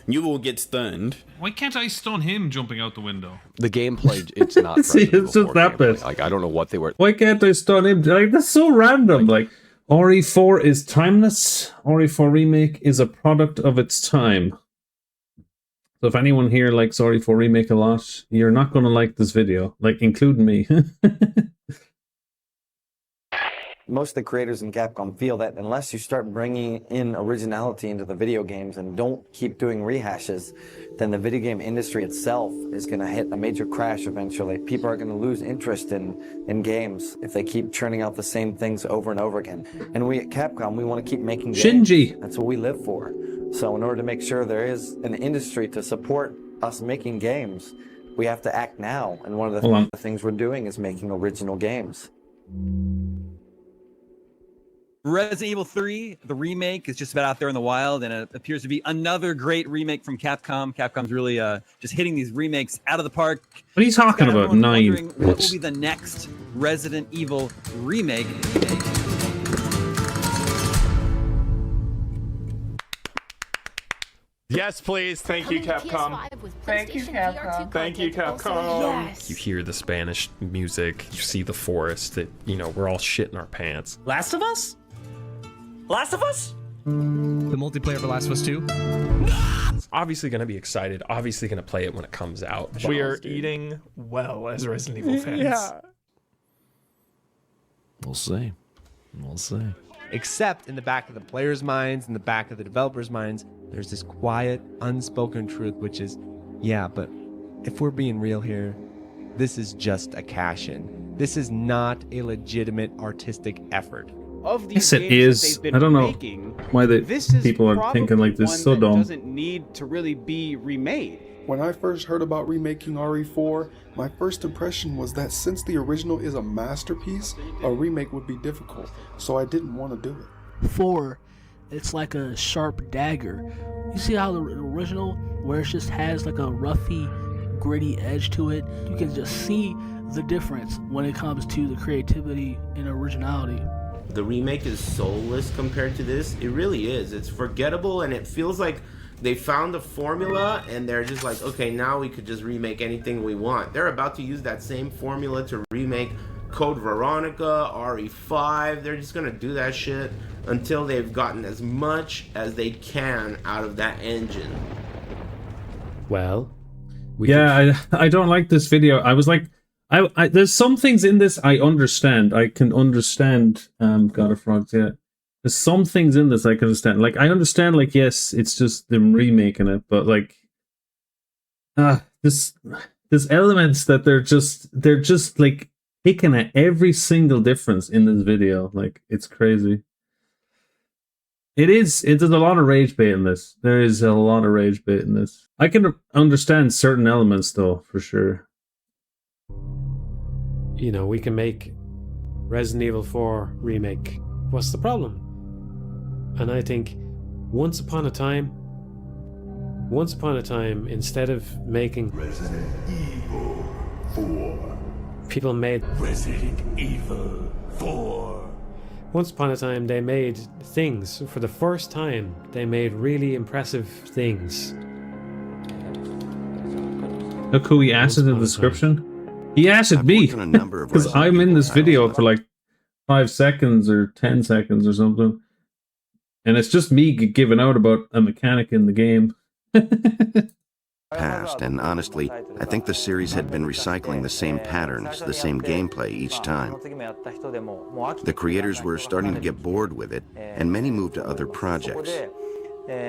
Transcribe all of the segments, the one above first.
you will get stunned. Why can't I stun him jumping out the window? The gameplay, it's not. See, it's just that bit. Like, I don't know what they were. Why can't I stun him? Like, that's so random. Like, RE4 is timeless. RE4 Remake is a product of its time. So if anyone here likes RE4 Remake a lot, you're not going to like this video. Like, including me. Most of the creators in Capcom feel that unless you start bringing in originality into the video games and don't keep doing rehashes, then the video game industry itself is going to hit a major crash eventually. People are going to lose interest in games if they keep churning out the same things over and over again. And we at Capcom, we want to keep making games. Shinji. That's what we live for. So in order to make sure there is an industry to support us making games, we have to act now. And one of the things we're doing is making original games. Resident Evil 3, the remake, is just about out there in the wild, and it appears to be another great remake from Capcom. Capcom's really just hitting these remakes out of the park. What are you talking about? 9. What will be the next Resident Evil remake? Yes, please. Thank you, Capcom. Thank you, Capcom. Thank you, Capcom. Yes. You hear the Spanish music, you see the forest, that, you know, we're all shitting our pants. Last of Us? Last of Us? The multiplayer for Last of Us 2? Obviously going to be excited, obviously going to play it when it comes out. We are eating well as Resident Evil fans. Yeah. We'll see. We'll see. Except in the back of the players' minds, in the back of the developers' minds, there's this quiet, unspoken truth, which is, yeah, but if we're being real here, this is just a cash-in. This is not a legitimate artistic effort. Of these yes, it is. I don't know why people are thinking like this. So dumb. Doesn't need to really be remade. When I first heard about remaking RE4, my first impression was that since the original is a masterpiece, a remake would be difficult, so I didn't want to do it. 4, it's like a sharp dagger. You see how the original, where it just has like a roughy, gritty edge to it, you can just see the difference when it comes to the creativity and originality. The remake is soulless compared to this. It really is. It's forgettable, and it feels like they found a formula and they're just like, okay, now we could just remake anything we want. They're about to use that same formula to remake Code Veronica, RE5. They're just gonna do that shit until they've gotten as much as they can out of that engine. Well, I don't like this video. I was like, there's some things in this I understand. I can understand God of Frogs, yeah. There's some things in this I can understand. Like, I understand, like, yes, it's just them remaking it, but like there's elements that they're just like picking at every single difference in this video. Like, it's crazy. There's a lot of rage bait in this. There is a lot of rage bait in this. I can understand certain elements though, for sure. you know, we can make Resident Evil 4 Remake. What's the problem? And I think once upon a time, instead of making Resident Evil 4, people made Resident Evil 4. Once upon a time, they made things. For the first time, they made really impressive things. Look who he asked in the description. He asked me, because I'm in this video for like 5 seconds or 10 seconds or something. And it's just me giving out about a mechanic in the game. Past, and honestly, I think the series had been recycling the same patterns, the same gameplay each time. The creators were starting to get bored with it, and many moved to other projects.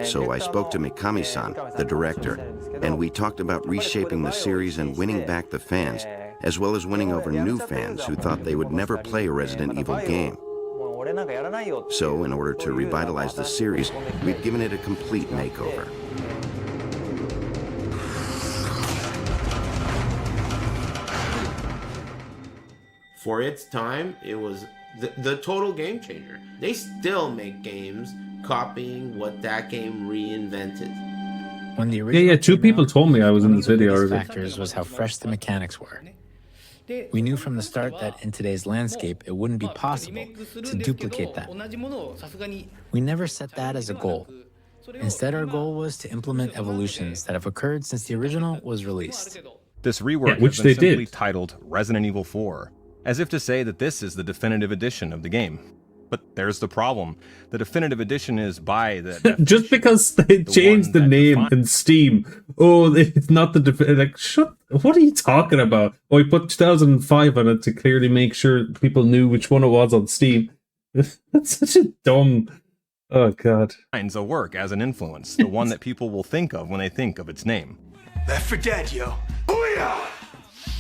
So I spoke to Mikami-san, the director, and we talked about reshaping the series and winning back the fans, as well as winning over new fans who thought they would never play a Resident Evil game. So, in order to revitalize the series, we've given it a complete makeover. For its time, it was the total game changer. They still make games copying what that game reinvented. When the original yeah, 2 people told me I was in this video already. already. Factors was how fresh the mechanics were. We knew from the start that in today's landscape, it wouldn't be possible to duplicate that. We never set that as a goal. Instead, our goal was to implement evolutions that have occurred since the original was released. This rework which has been they did. simply titled Resident Evil 4, as if to say that this is the definitive edition of the game. But there's the problem. The definitive edition is by the Just because they changed the name in Steam, oh, it's not the like. Shut. What are you talking about? Oh, we put 2005 on it to clearly make sure people knew which one it was on Steam. That's such a dumb. Oh God. Finds a work as an influence, the one that people will think of when they think of its name. Left 4 Dead, yo. Booyah!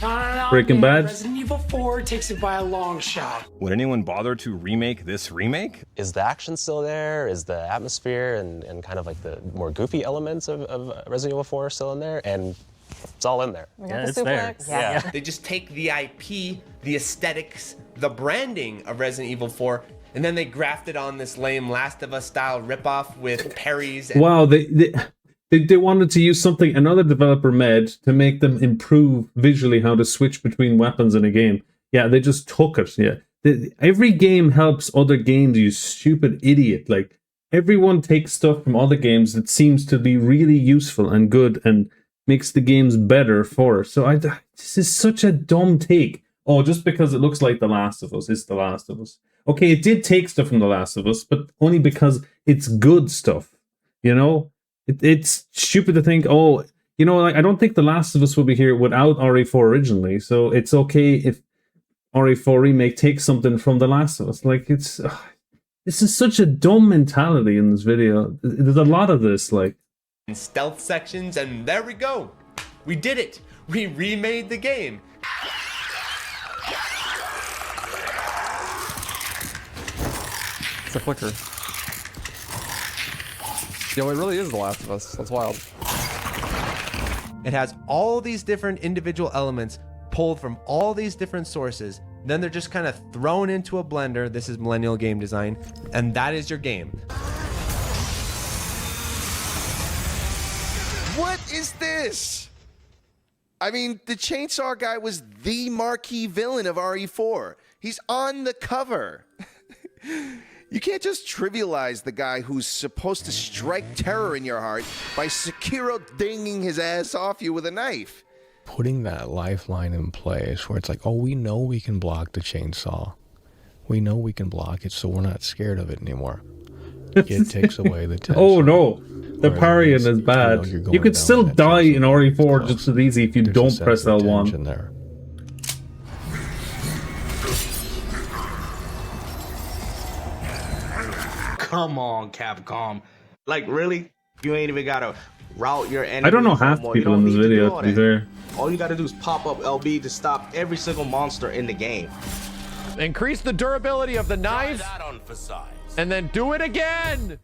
No, Breaking man. Bad. Resident Evil 4 takes it by a long shot. Would anyone bother to remake this remake? Is the action still there? Is the atmosphere and kind of like the more goofy elements of Resident Evil 4 still in there? And it's all in there. Yeah, it's there. Yeah. They just take the IP, the aesthetics, the branding of Resident Evil 4, and then they graft it on this lame Last of Us style ripoff with parries. And Wow, they wanted to use something another developer made to make them improve visually how to switch between weapons in a game. Yeah, they just took it. Yeah, every game helps other games. You stupid idiot! Like everyone takes stuff from other games that seems to be really useful and good and makes the games better for it. So this is such a dumb take. Oh, just because it looks like The Last of Us, it's The Last of Us. Okay, it did take stuff from The Last of Us, but only because it's good stuff. You know. It's stupid to think, oh, you know, like I don't think The Last of Us would be here without RE4 originally, so it's okay if RE4 Remake takes something from The Last of Us. Like, this is such a dumb mentality in this video. There's a lot of this, like. stealth sections, and there we go. We did it. We remade the game. It's a flicker. Yo, it really is The Last of Us. That's wild. It has all these different individual elements pulled from all these different sources. Then they're just kind of thrown into a blender. This is millennial game design. And that is your game. What is this? I mean, the chainsaw guy was the marquee villain of RE4. He's on the cover. You can't just trivialize the guy who's supposed to strike terror in your heart by Sekiro dinging his ass off you with a knife. Putting that lifeline in place where it's like, oh, we know we can block the chainsaw. We know we can block it, so we're not scared of it anymore. It takes away the tension. Oh no, the parrying is bad. You could still die in RE4 just as easy if you don't press L1. There. Come on, Capcom. Like, really? You ain't even gotta route your enemies. I don't know half the people in this video, to be fair. All you gotta do is pop up LB to stop every single monster in the game. Increase the durability of the knife, and then do it again.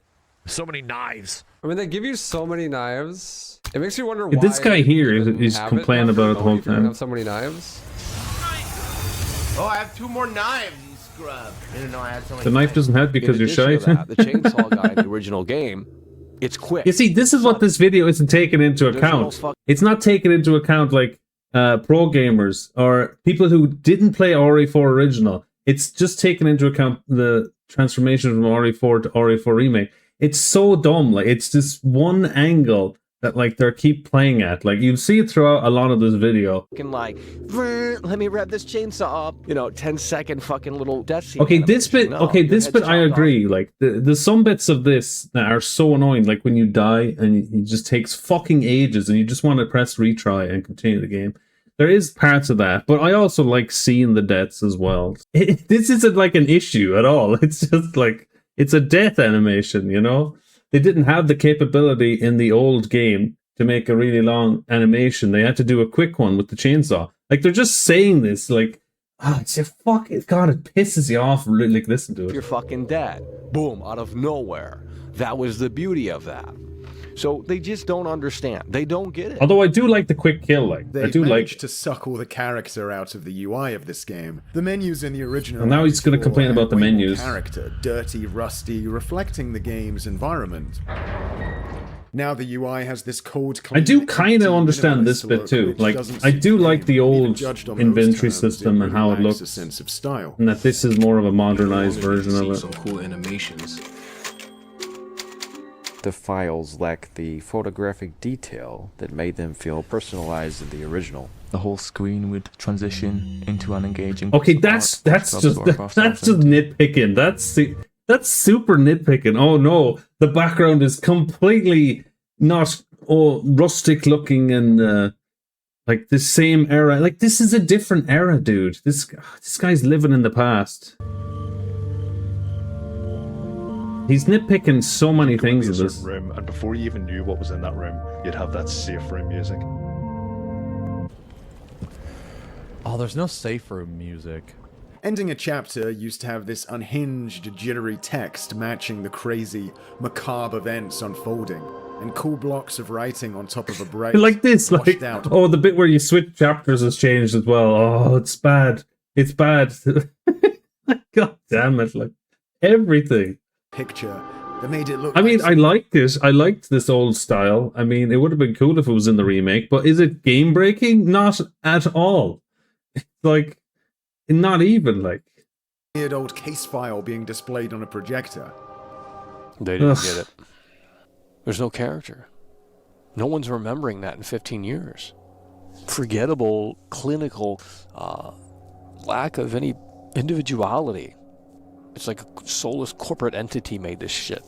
So many knives. I mean, they give you so many knives. It makes you wonder why. This guy here is complaining about it the whole time. Have so many knives. Oh, I have 2 more knives, you scrub. I didn't know I had so many The knife doesn't help because you're shy. The chainsaw guy in the original game, it's quick. You see, this is what this video isn't taking into account. It's not taking into account like pro gamers or people who didn't play RE4 original. It's just taking into account the transformation from RE4 to RE4 Remake. It's so dumb. Like, it's this one angle that like they keep playing at. Like, you'll see it throughout a lot of this video. Like, let me rev this chainsaw up. 10-second fucking little death scene. Okay, this bit. Okay, this bit I agree. Like, the some bits of this that are so annoying. Like when you die and it just takes fucking ages, and you just want to press retry and continue the game. There is parts of that, but I also like seeing the deaths as well. This isn't like an issue at all. It's just like it's a death animation. They didn't have the capability in the old game to make a really long animation. They had to do a quick one with the chainsaw. Like, they're just saying this, like, it's a fucking, God, it pisses you off. Like, listen to it. You're fucking dead. Boom, out of nowhere. That was the beauty of that. So they just don't understand. They don't get it. Although I do like the quick kill. Like, I do like to suck all the character out of the UI of this game. The menus in the original. And now he's going to complain about the menus. Character, dirty, rusty, reflecting the game's environment. Now the UI has this cold. I do kind of understand this bit too. Like, I do like the old inventory system and how it looks, a sense of style. and that this is more of a modernized version of it. Some cool animations. The files lack the photographic detail that made them feel personalized in the original. The whole screen would transition into an engaging. Okay, that's just nitpicking. That's super nitpicking. Oh no, the background is completely not rustic looking and like the same era. Like this is a different era, dude. This guy's living in the past. He's nitpicking so many things in this room, and before you even knew what was in that room, you'd have that safe room music. Oh, there's no safe room music. Ending a chapter used to have this unhinged, jittery text matching the crazy, macabre events unfolding, and cool blocks of writing on top of a break. like this, like oh, the bit where you switch chapters has changed as well. Oh, it's bad. It's bad. God damn it! Like everything. Picture that made it look. I mean, I liked it. I liked this old style. I mean, it would have been cool if it was in the remake, but is it game breaking? Not at all. It's like, not even like. Weird old case file being displayed on a projector. They didn't get it. There's no character. No one's remembering that in 15 years. Forgettable, clinical, lack of any individuality. It's like a soulless corporate entity made this shit.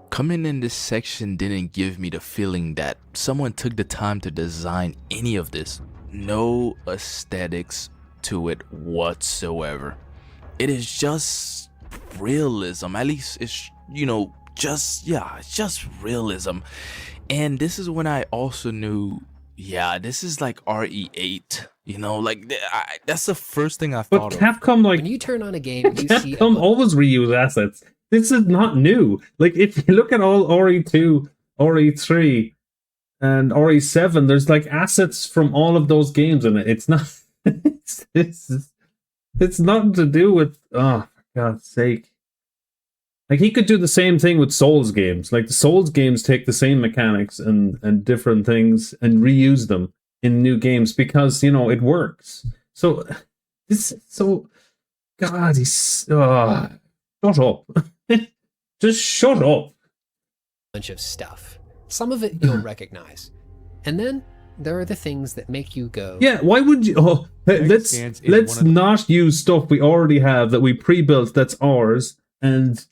Coming in this section didn't give me the feeling that someone took the time to design any of this. No aesthetics to it whatsoever. It is just realism. At least it's, it's just realism. And this is when I also knew, this is like RE8. That's the first thing I thought of. But Capcom, like, when you turn on a game, you see Capcom always reuse assets. This is not new. Like, if you look at all RE2, RE3, and RE7, there's like assets from all of those games in it. It's not. It's nothing to do with. Oh, for God's sake! Like he could do the same thing with Souls games. Like the Souls games take the same mechanics and different things and reuse them in new games because it works. So God, he's shut up. Just shut up. Bunch of stuff. Some of it you'll recognize, and then there are the things that make you go. Yeah, why would you? Oh, let's not use stuff we already have that we pre-built that's ours, and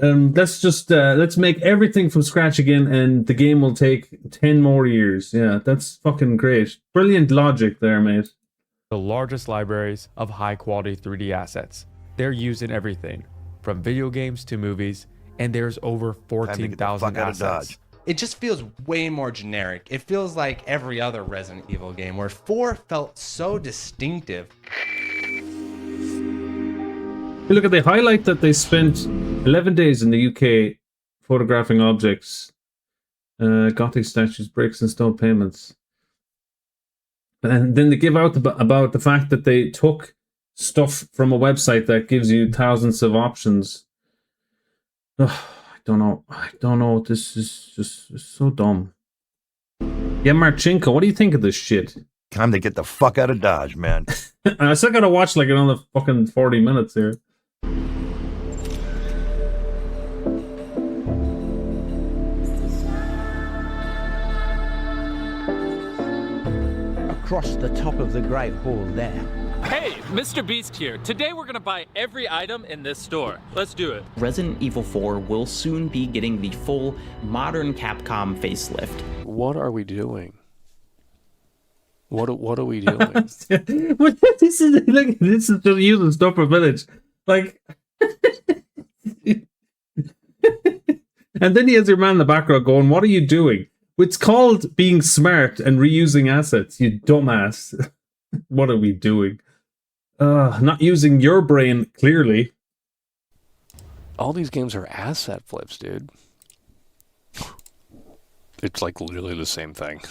let's make everything from scratch again, and the game will take 10 more years. Yeah, that's fucking great. Brilliant logic there, mate. The largest libraries of high-quality 3D assets. They're used in everything, from video games to movies, and there's over 14,000 assets. It just feels way more generic. It feels like every other Resident Evil game, where 4 felt so distinctive. Look at the highlight that they spent 11 days in the UK photographing objects, Gothic statues, bricks, and stone payments. And then they give out about the fact that they took stuff from a website that gives you thousands of options. Ugh, I don't know. This is just so dumb. Yeah, Marchenko, what do you think of this shit? Time to get the fuck out of Dodge, man. I still gotta watch like another fucking 40 minutes here. Across the top of the Great Hall there. Hey, Mr. Beast here. Today we're gonna buy every item in this store. Let's do it. Resident Evil 4 will soon be getting the full modern Capcom facelift. What are we doing? What are we doing? This is just using stuff for Village. Like and then he has your man in the background going, what are you doing? It's called being smart and reusing assets, you dumbass. What are we doing? Not using your brain, clearly. All these games are asset flips, dude. It's like literally the same thing.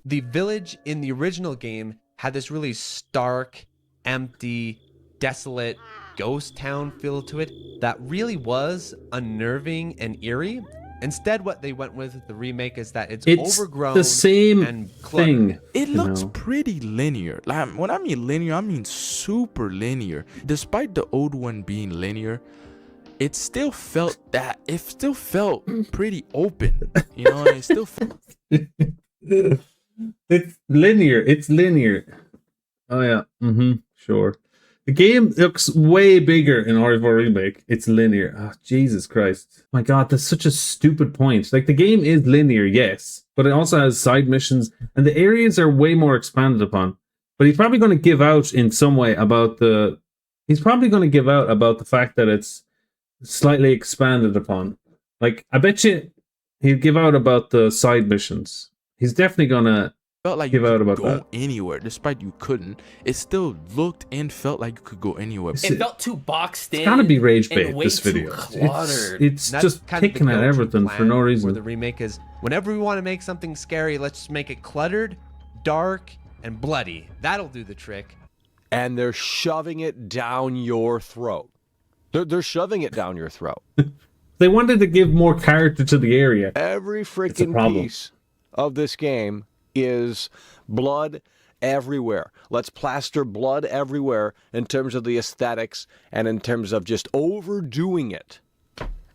The village in the original game had this really stark, empty, desolate ghost town feel to it that really was unnerving and eerie. Instead, what they went with the remake is that it's overgrown the same and cluttered. thing. It looks pretty linear. Like, when I mean linear, I mean super linear. Despite the old one being linear, it still felt pretty open. You know, it still felt. It's linear. It's linear. Oh yeah. Sure. The game looks way bigger in RE4 Remake. It's linear. Oh, Jesus Christ. My God, that's such a stupid point. Like, the game is linear, yes, but it also has side missions, and the areas are way more expanded upon. But he's probably going to give out in some way about the... He's probably going to give out about the fact that it's slightly expanded upon. Like, I bet you he'll give out about the side missions. He's definitely going to Felt like give you out could about go that. anywhere, despite you couldn't. It still looked and felt like you could go anywhere. It felt too boxed in. It's gotta be rage bait, and way this too video. cluttered. It's And that's just kind of the picking at go-to everything for plan no reason. For the remake is whenever we want to make something scary, let's just make it cluttered, dark, and bloody. That'll do the trick. And they're shoving it down your throat. They're shoving it down your throat. They wanted to give more character to the area. Every It's a freaking problem. piece of this game is blood everywhere. Let's plaster blood everywhere in terms of the aesthetics and in terms of just overdoing it.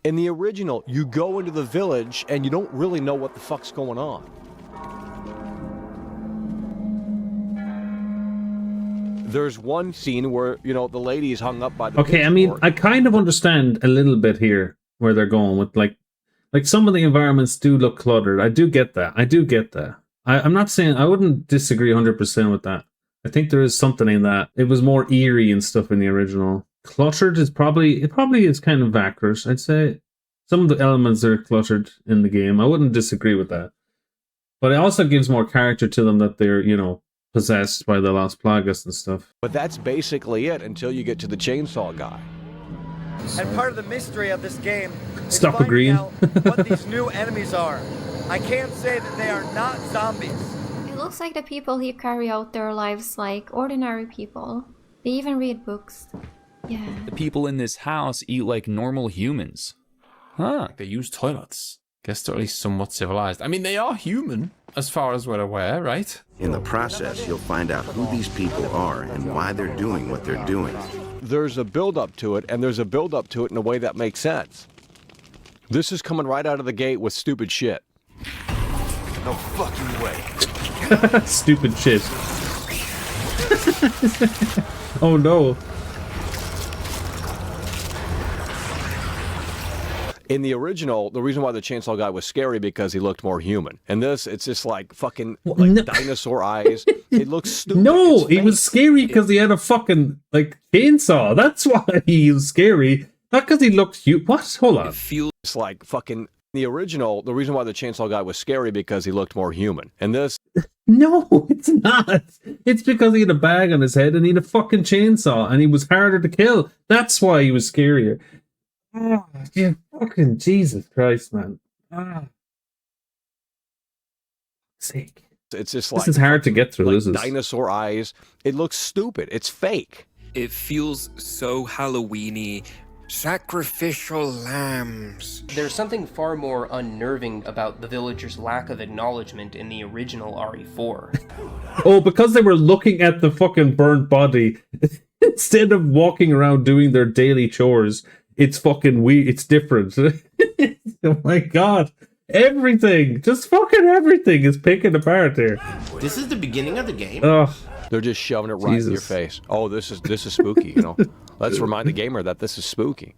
In the original, you go into the village and you don't really know what the fuck's going on. There's one scene where, you know, the lady's hung up by the Okay, I mean, pitchfork. I kind of understand a little bit here where they're going with, like some of the environments do look cluttered. I do get that. I'm not saying, I wouldn't disagree 100% with that. I think there is something in that. It was more eerie and stuff in the original. Cluttered is probably is kind of accurate. I'd say some of the elements are cluttered in the game. I wouldn't disagree with that. But it also gives more character to them that they're, you know, possessed by the Las Plagas and stuff. But that's basically it until you get to the chainsaw guy. And part of the mystery of this game is Stop finding agreeing. out what these new enemies are. I can't say that they are not zombies. It looks like the people here carry out their lives like ordinary people. They even read books. Yeah. The people in this house eat like normal humans. Huh. They use toilets. Guess they're at least somewhat civilized. I mean, they are human, as far as we're aware, right? In the process, you'll find out who these people are and why they're doing what they're doing. There's a build-up to it, and there's a build-up to it in a way that makes sense. This is coming right out of the gate with stupid shit. No fucking way. Stupid shit. Oh no. In the original, the reason why the chainsaw guy was scary because he looked more human. And this, it's just like fucking dinosaur eyes. It looks stupid. No, he was scary because he had a fucking, like, chainsaw. That's why he was scary. Not because he looked cute. What? Hold on. It's like fucking... The original, the reason why the chainsaw guy was scary because he looked more human. And this... No, it's not. It's because he had a bag on his head and he had a fucking chainsaw and he was harder to kill. That's why he was scarier. Oh, yeah, fucking Jesus Christ, man. Sake. It's just This like... is hard to get through. Like This is... dinosaur eyes. It looks stupid. It's fake. It feels so Halloween-y. Sacrificial lambs. There's something far more unnerving about the villagers' lack of acknowledgement in the original RE4. Oh, because they were looking at the fucking burnt body instead of walking around doing their daily chores. It's fucking weird. It's different. Oh my God. Everything, just fucking everything is picking apart here. This is the beginning of the game? Oh, they're just shoving it right in your face. Oh, this is spooky, you know. Let's remind the gamer that this is spooky.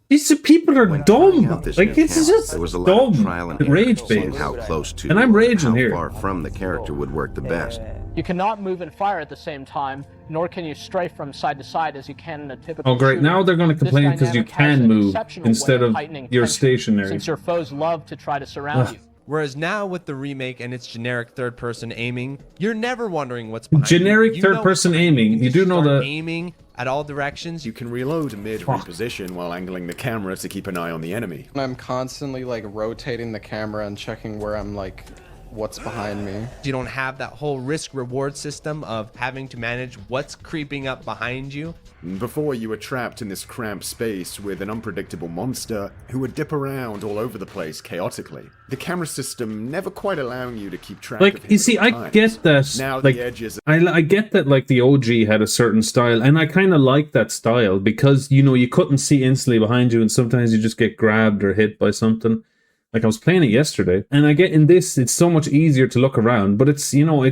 These people are dumb. This Like, it's just there was a lot dumb. of trial and error, Rage seeing bait. how close to And I'm or raging how here. far from the character would work the best. You cannot move and fire at the same time, nor can you strafe from side to side as you can in a typical Oh, great. shooter. Now they're going to This complain because you dynamic has can an move exceptional instead way of heightening you're tension, stationary. Since your foes love to try to surround you. Whereas now with the remake and its generic third-person aiming, you're never wondering what's behind Generic you. You know third-person aiming. You do know start that. aiming at all directions. You can reload mid-reposition while angling the camera to keep an eye on the enemy. I'm constantly like rotating the camera and checking where I'm like what's behind me. You don't have that whole risk-reward system of having to manage what's creeping up behind you. Before, you were trapped in this cramped space with an unpredictable monster who would dip around all over the place chaotically. The camera system never quite allowing you to keep track of Like, him you see, at all I times. get that. Now Like, the edges. I get that, like, the OG had a certain style, and I kind of like that style because, you know, you couldn't see instantly behind you, and sometimes you just get grabbed or hit by something. Like, I was playing it yesterday, and I get in this, it's so much easier to look around, but it's, you know,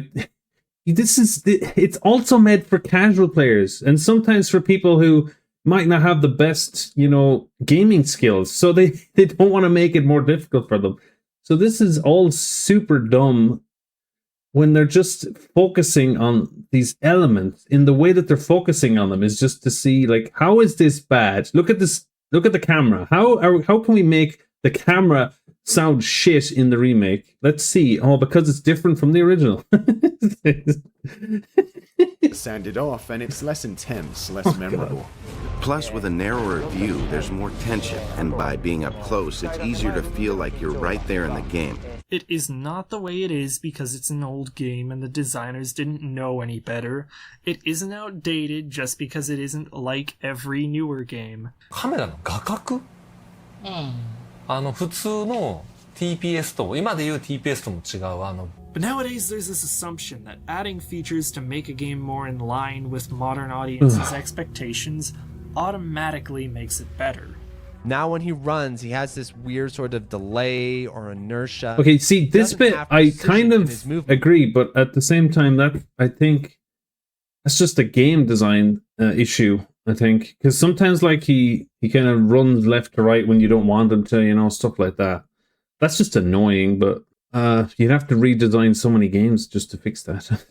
it's also meant for casual players, and sometimes for people who might not have the best, you know, gaming skills, so they don't want to make it more difficult for them. So this is all super dumb when they're just focusing on these elements. In the way that they're focusing on them is just to see, like, how is this bad? Look at this. Look at the camera. How can we make the camera sound shit in the remake? Let's see. Oh, because it's different from the original. Sanded off, and it's less intense, less memorable. Plus, with a narrower view, there's more tension, and by being up close, it's easier to feel like you're right there in the game. It is not the way it is because it's an old game and the designers didn't know any better. It isn't outdated just because it isn't like every newer game. カメラの画角、普通の TPS と今で言う TPS とも違うBut nowadays there's this assumption that adding features to make a game more in line with modern audiences' expectations automatically makes it better. Now when he runs, he has this weird sort of delay or inertia. Okay, see, this bit, I kind of agree, but at the same time, that I think that's just a game design issue, I think. Because sometimes, like, he kind of runs left to right when you don't want him to, you know, stuff like that. That's just annoying, but you'd have to redesign so many games just to fix that.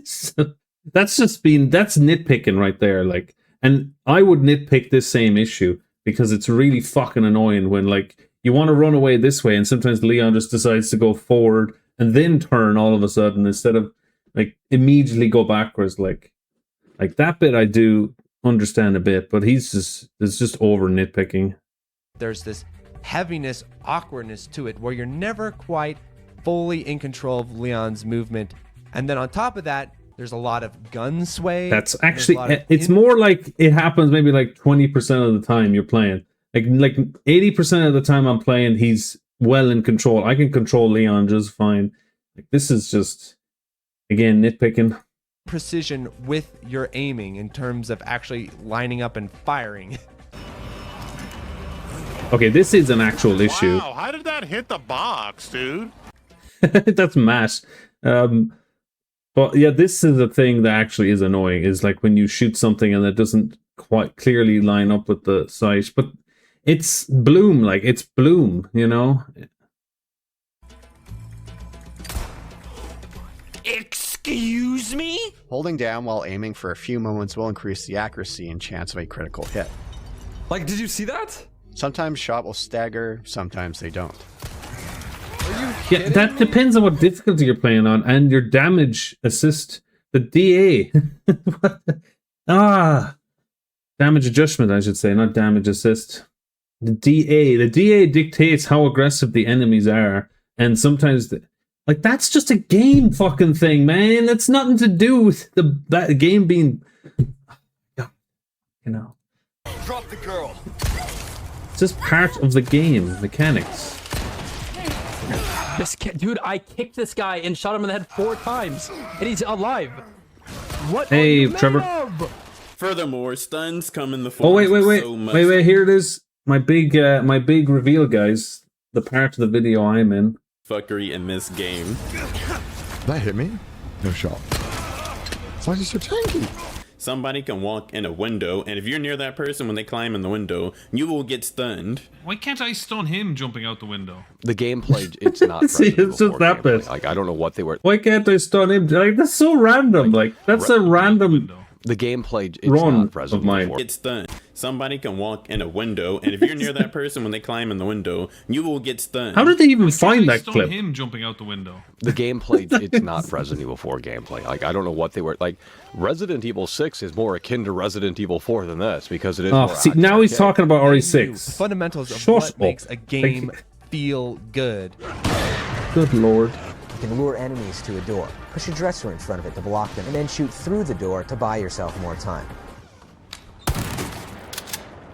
So, that's nitpicking right there, like. And I would nitpick this same issue because it's really fucking annoying when, like, you want to run away this way and sometimes Leon just decides to go forward and then turn all of a sudden instead of, like, immediately go backwards. Like that bit I do understand a bit, but it's just over nitpicking. There's this heaviness, awkwardness to it where you're never quite fully in control of Leon's movement. And then on top of that, there's a lot of gun sway. That's actually, it's more like it happens maybe like 20% of the time you're playing. Like 80% of the time I'm playing, he's well in control. I can control Leon just fine. Like, this is just, again, nitpicking. Precision with your aiming in terms of actually lining up and firing. Okay, this is an actual issue. Wow, how did that hit the box, dude? That's Matt. But yeah, this is a thing that actually is annoying, is like when you shoot something and it doesn't quite clearly line up with the sight. But it's Bloom, like, it's Bloom, you know? Excuse me? Holding down while aiming for a few moments will increase the accuracy and chance of a critical hit. Like, did you see that? Sometimes shot will stagger, sometimes they don't. Yeah, that depends on what difficulty you're playing on and your damage assist. The DA. Damage adjustment, I should say, not damage assist. The DA. The DA dictates how aggressive the enemies are. And sometimes, like, that's just a game fucking thing, man. That's nothing to do with that game being, you know. Drop the girl. It's just part of the game mechanics. This kid, dude, I kicked this guy and shot him in the head 4 times, and he's alive. What? Hey, Trevor. Furthermore, stuns come in the form Oh, wait. so much. Wait, here it is. My big reveal, guys. The part of the video I'm in. Fuckery in this game. That hit me? No shot. Why is he so tanky? Somebody can walk in a window, and if you're near that person when they climb in the window, you will get stunned. Why can't I stun him jumping out the window? The gameplay, it's not. See, it's just that bit. Like, I don't know what they were. Why can't I stun him? Like, that's so random. Like, that's a random. The gameplay, it's run not present of mine. Get stunned. Somebody can walk in a window, and if you're near that person when they climb in the window, you will get stunned. How did they even find that Stun clip? him jumping out the window. The gameplay, it's not Resident Evil 4 gameplay. Like, I don't know what they were. Like, Resident Evil 6 is more akin to Resident Evil 4 than this because it is. Oh, more see, now he's talking about RE6. The fundamentals of Shut what up. makes a game feel good. Good lord. You can lure enemies to a door, push a dresser in front of it to block them, and then shoot through the door to buy yourself more time.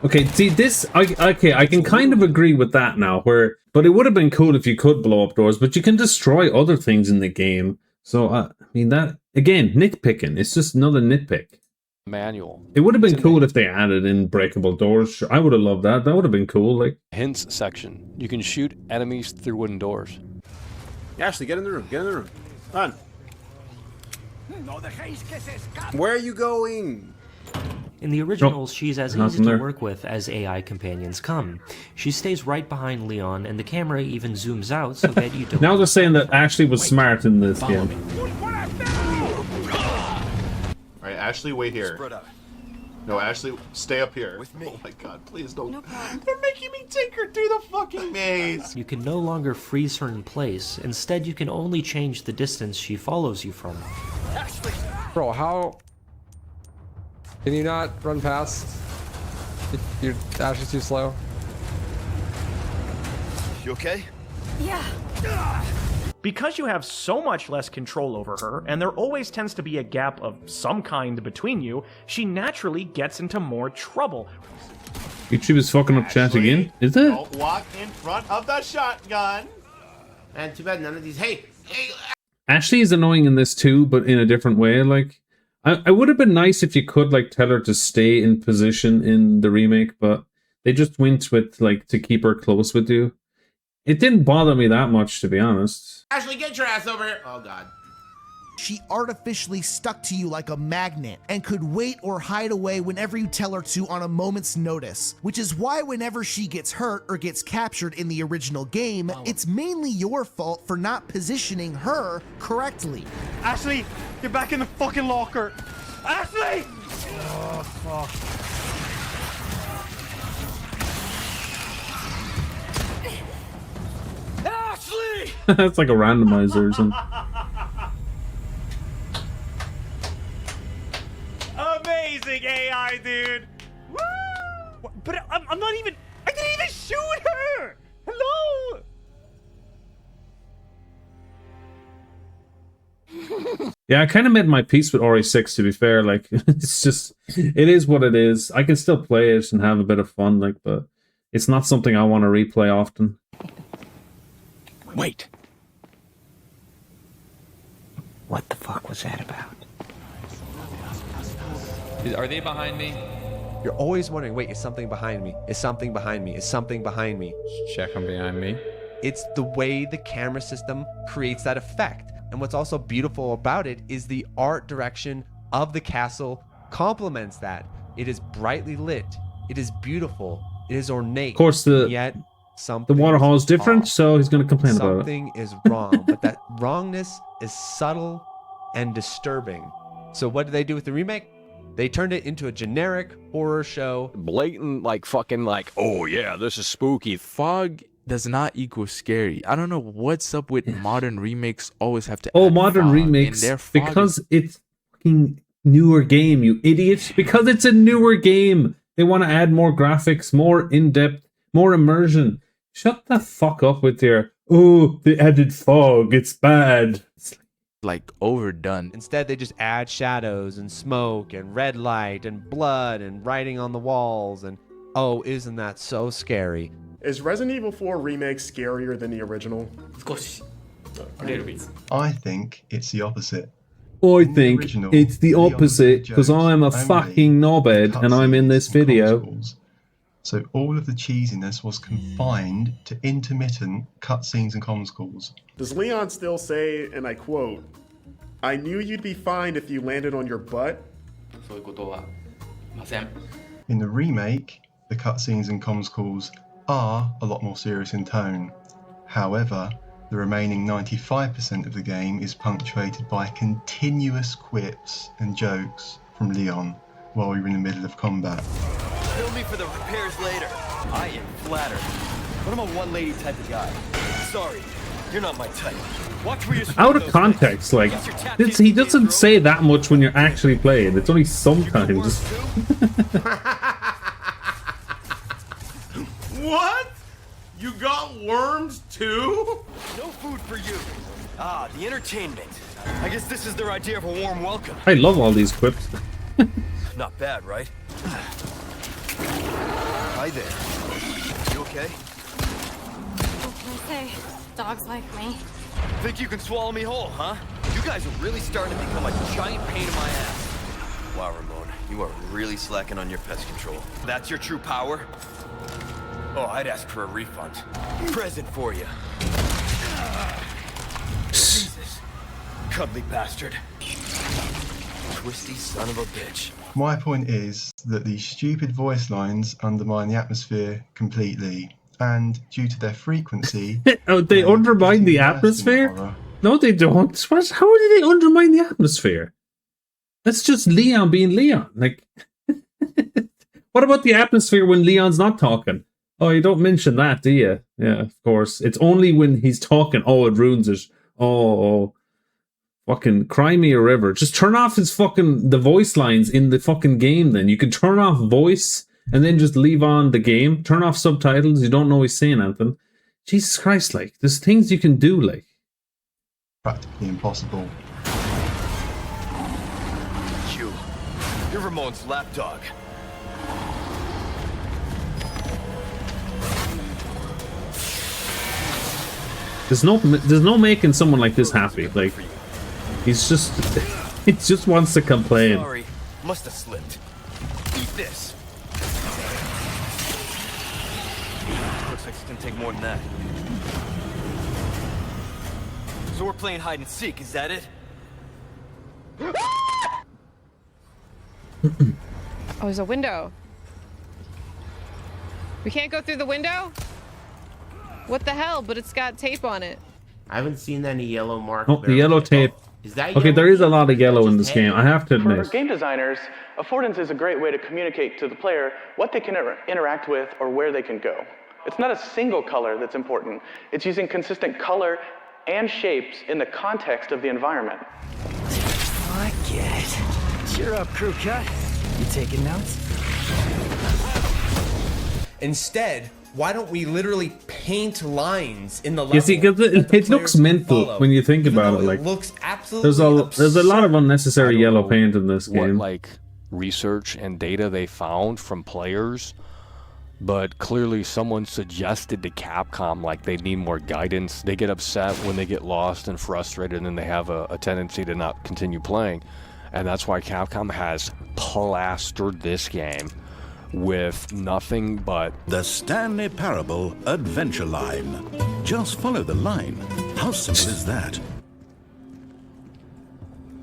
Okay, see this. I can kind of agree with that now. But it would have been cool if you could blow up doors, but you can destroy other things in the game. So I mean that again, nitpicking. It's just another nitpick. Manual. It would have been cool if they added in breakable doors. Sure, I would have loved that. That would have been cool. Like Hints section. You can shoot enemies through wooden doors. Ashley, get in the room. Get in the room. Run. Where are you going? In the originals, she's as easy to work with as AI companions come. She stays right behind Leon, and the camera even zooms out so that you don't... Now they're saying that Ashley was smart in this game. Alright, Ashley, wait here. No, Ashley, stay up here. Oh my god, please don't. They're making me take her through the fucking maze. You can no longer freeze her in place. Instead, you can only change the distance she follows you from. Bro, how... Can you not run past? You're actually too slow. You okay? Yeah. Because you have so much less control over her, and there always tends to be a gap of some kind between you, she naturally gets into more trouble. YouTube is fucking up chat again, is it? Don't walk in front of the shotgun. And too bad none of these. Hey! Ashley is annoying in this too, but in a different way. Like, I would have been nice if you could like tell her to stay in position in the remake, but they just went with like to keep her close with you. It didn't bother me that much, to be honest. Ashley, get your ass over here. Oh god. She artificially stuck to you like a magnet and could wait or hide away whenever you tell her to on a moment's notice, which is why whenever she gets hurt or gets captured in the original game, it's mainly your fault for not positioning her correctly. Ashley, get back in the fucking locker. Ashley! Oh, fuck. Ashley! That's like a randomizer or something. Amazing AI, dude! Woo! But I'm not even... I didn't even shoot her! Hello? Yeah, I kind of made my peace with RE6, to be fair. Like, it's just... It is what it is. I can still play it and have a bit of fun, like, but it's not something I want to replay often. Wait. What the fuck was that about? Are they behind me? You're always wondering, wait, is something behind me? Is something behind me? Is something behind me? Check them behind me. It's the way the camera system creates that effect. And what's also beautiful about it is the art direction of the castle complements that. It is brightly lit. It is beautiful. It is ornate. Of course, yet the water hall is different, so he's going to complain about it. Something is wrong, but that wrongness is subtle and disturbing. So what did they do with the remake? They turned it into a generic horror show. Blatant, like, fucking, like, oh yeah, this is spooky. Fog does not equal scary. I don't know what's up with modern remakes always have to Oh, add modern fog, remakes, and their fog because it's fucking newer game, you idiots. Because it's a newer game. They want to add more graphics, more in-depth, more immersion. Shut the fuck up with your, oh, they added fog, it's bad. It's like overdone. Instead, they just add shadows and smoke and red light and blood and writing on the walls and, oh, isn't that so scary? Is Resident Evil 4 Remake scarier than the original? Of course. A little bit. I think it's the opposite. I think it's the opposite, because I'm a fucking knobhead and I'm in this video. So all of the cheesiness was confined to intermittent cutscenes and comms calls. Does Leon still say, and I quote, "I knew you'd be fine if you landed on your butt"? In the remake, the cutscenes and comms calls are a lot more serious in tone. However, the remaining 95% of the game is punctuated by continuous quips and jokes from Leon while we were in the middle of combat. Bill me for the repairs later. I am flattered. But I'm a one-lady type of guy. Sorry, you're not my type. Watch where you're Out of context, like, he doesn't say that much when you're actually playing. It's only sometimes. What? You got worms too? No food for you. Ah, the entertainment. I guess this is their idea of a warm welcome. I love all these quips. Not bad, right? Hi there. You okay? What can I say? Dogs like me. Think you can swallow me whole, huh? You guys are really starting to become a giant pain in my ass. Wow, Ramon, you are really slacking on your pest control. That's your true power? Oh, I'd ask for a refund. Present for you. Jesus. Cuddly bastard. Twisty son of a bitch. My point is that these stupid voice lines undermine the atmosphere completely, and due to their frequency... Oh, they undermine the atmosphere? No, they don't. How do they undermine the atmosphere? That's just Leon being Leon. Like, what about the atmosphere when Leon's not talking? Oh, you don't mention that, do you? Yeah, of course. It's only when he's talking. Oh, it ruins it. Oh. Fucking cry me a river. Just turn off the voice lines in the fucking game then. You can turn off voice and then just leave on the game. Turn off subtitles. You don't know he's saying anything. Jesus Christ, like, there's things you can do, like. Practically impossible. You're Ramon's lapdog. There's no making someone like this happy. Like, he's just he just wants to complain. Sorry, must have slipped. Eat this. Looks like it's gonna take more than that. So we're playing hide and seek, is that it? Oh, there's a window. We can't go through the window? What the hell? But it's got tape on it. I haven't seen any yellow marks. Oh, the yellow tape. Is that okay, there is a lot of yellow in this game, I have to admit. For game designers, affordance is a great way to communicate to the player what they can interact with or where they can go. It's not a single color that's important. It's using consistent color and shapes in the context of the environment. I get it. Cheer up, Crowbcat. You taking notes? Instead, why don't we literally paint lines in the level? You see, because it looks mental when you think about it. Like, looks absolutely there's a lot of unnecessary yellow paint in this game. What, like, research and data they found from players, but clearly someone suggested to Capcom like they need more guidance. They get upset when they get lost and frustrated, and then they have a tendency to not continue playing. And that's why Capcom has plastered this game with nothing but the Stanley Parable Adventure Line. Just follow the line. How simple is that?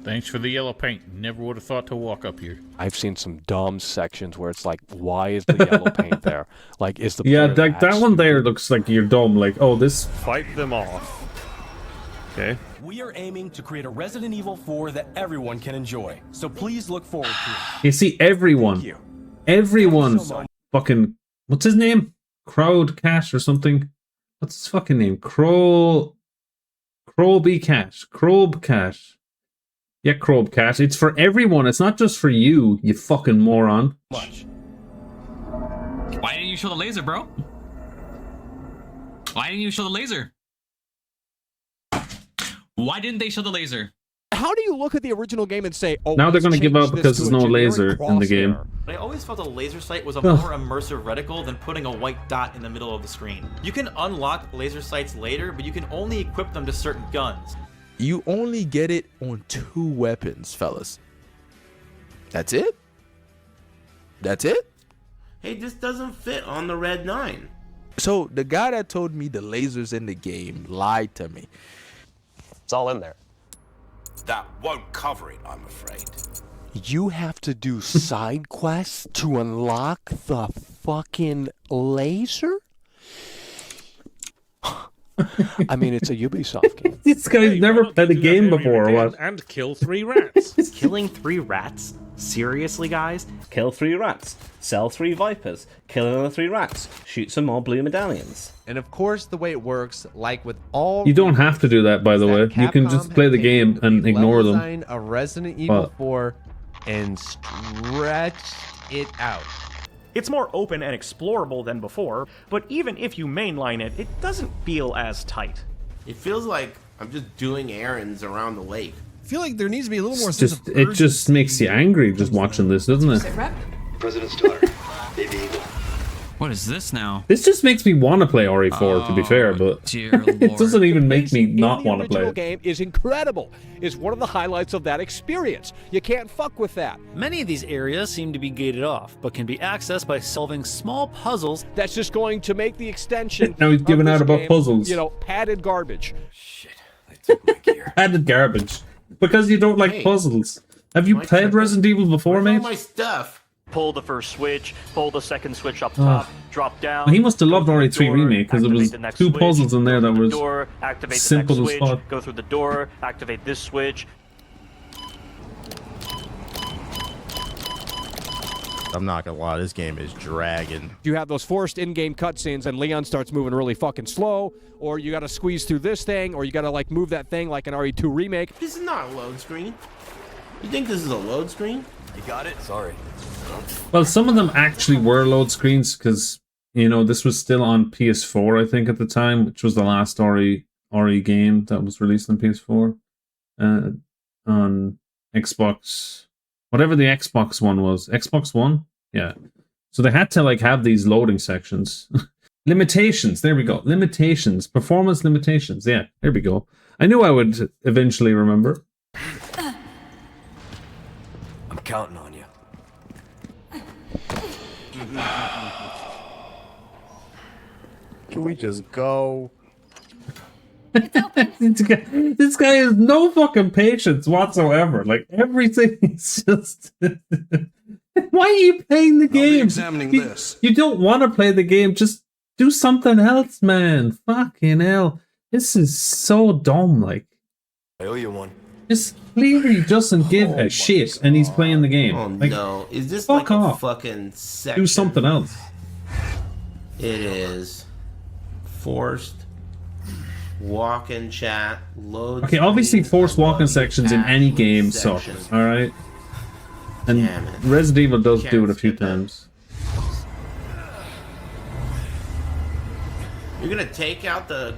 Thanks for the yellow paint. Never would have thought to walk up here. I've seen some dumb sections where it's like, why is the yellow paint there? Like, is the yeah, like that one there looks like you're dumb. Like, oh, this. Fight them off. Okay. We are aiming to create a Resident Evil 4 that everyone can enjoy. So please look forward to it. You see, everyone. Everyone's fucking, what's his name? Crowdcat or something? What's his fucking name? Crowbcat. Yeah, Crowbcat. It's for everyone. It's not just for you, you fucking moron. Why didn't you show the laser, bro? Why didn't you show the laser? Why didn't they show the laser? How do you look at the original game and say, oh, now they're going to give up because there's no laser in the game. I always felt a laser sight was a more immersive reticle than putting a white dot in the middle of the screen. You can unlock laser sights later, but you can only equip them to certain guns. You only get it on 2 weapons, fellas. That's it? That's it? Hey, this doesn't fit on the Red 9. So the guy that told me the lasers in the game lied to me. It's all in there. That won't cover it, I'm afraid. You have to do side quests to unlock the fucking laser? I mean, it's a Ubisoft game. This guy's never played a game before, or what? And kill 3 rats. Killing 3 rats? Seriously, guys? Kill 3 rats, sell 3 vipers, kill another 3 rats, shoot some more blue medallions. And of course, the way it works, like with all... You don't have to do that, by the way. You can just play the game and ignore them. Design a Resident Evil 4 and stretch it out. It's more open and explorable than before, but even if you mainline it, it doesn't feel as tight. It feels like I'm just doing errands around the lake. I feel like there needs to be a little more It's sense just, of it just makes you angry just watching this, doesn't it? President's daughter, Baby Eagle. What is this now? This just makes me want to play RE4, to be fair, but it doesn't even make me not want to play original it. game is incredible. It's one of the highlights of that experience. You can't fuck with that. Many of these areas seem to be gated off, but can be accessed by solving small puzzles. That's just going to make the extension. Now he's giving out about puzzles. You know, padded garbage. Added garbage. Because you don't like puzzles. Have you played Resident Evil before, mate? My stuff. Pull the first switch, pull the second switch up top, drop down. He must have loved RE3 Remake because there was the next 2 switch, puzzles in there that was door, activate simple the as next switch, fuck. go through the door, activate this switch. I'm not gonna lie, this game is dragging. You have those forced in-game cutscenes and Leon starts moving really fucking slow, or you gotta squeeze through this thing, or you gotta like move that thing like an RE2 Remake. This is not a load screen. You think this is a load screen? You got it? Sorry. Well, some of them actually were load screens because, you know, this was still on PS4, I think, at the time, which was the last RE game that was released on PS4. On Xbox, whatever the Xbox one was. Xbox One? Yeah. So they had to, like, have these loading sections. Limitations, there we go. Limitations. Performance limitations. Yeah, there we go. I knew I would eventually remember. I'm counting on you. Can we just go? This guy has no fucking patience whatsoever. Like, everything is just... Why are you playing the game? You don't want to play the game. Just do something else, man. Fucking hell. This is so dumb, like. I owe you one. Just clearly doesn't give a shit, and he's playing the game. Oh like, no. Is this fuck like a off. fucking section? Do something else. It is forced walk in chat, load. Okay, obviously forced walking sections in any game suck, section. alright? And Resident Evil does do it a few times. You're gonna take out the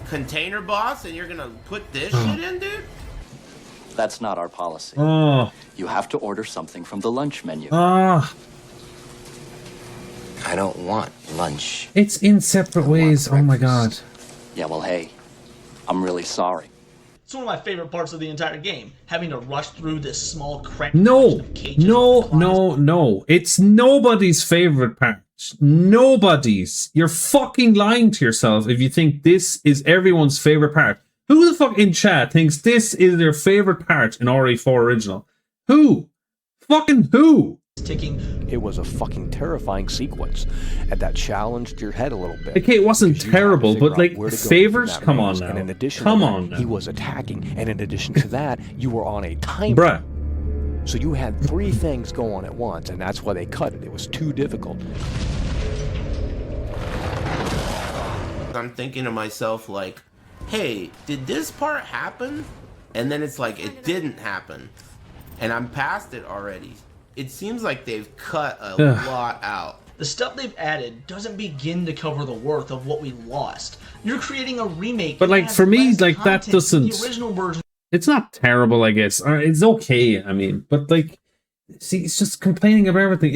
container boss and you're gonna put this shit in, dude? That's not our policy. Oh. You have to order something from the lunch menu. Ah. I don't want lunch. It's in separate ways, oh my god. Yeah, well, hey, I'm really sorry. It's one of my favorite parts of the entire game, having to rush through this small cramped No, of cages. no. It's nobody's favorite part. Nobody's. You're fucking lying to yourself if you think this is everyone's favorite part. Who the fuck in chat thinks this is their favorite part in RE4 Original? Who? Fucking who? It was a fucking terrifying sequence, and that challenged your head a little bit. Okay, it wasn't terrible, but like where to go favors? within that Come on maze. now. And in addition Come to on that, now. he was attacking, and in addition to that, you were on a timer. Bruh. So you had 3 things go on at once, and that's why they cut it. It was too difficult. I'm thinking to myself like, hey, did this part happen? And then it's like, it didn't happen. And I'm past it already. It seems like they've cut a lot out. The stuff they've added doesn't begin to cover the worth of what we lost. You're creating a remake. But like for me, like that doesn't. The original version. It's not terrible, I guess. Or it's okay. I mean, but like, see, it's just complaining about everything.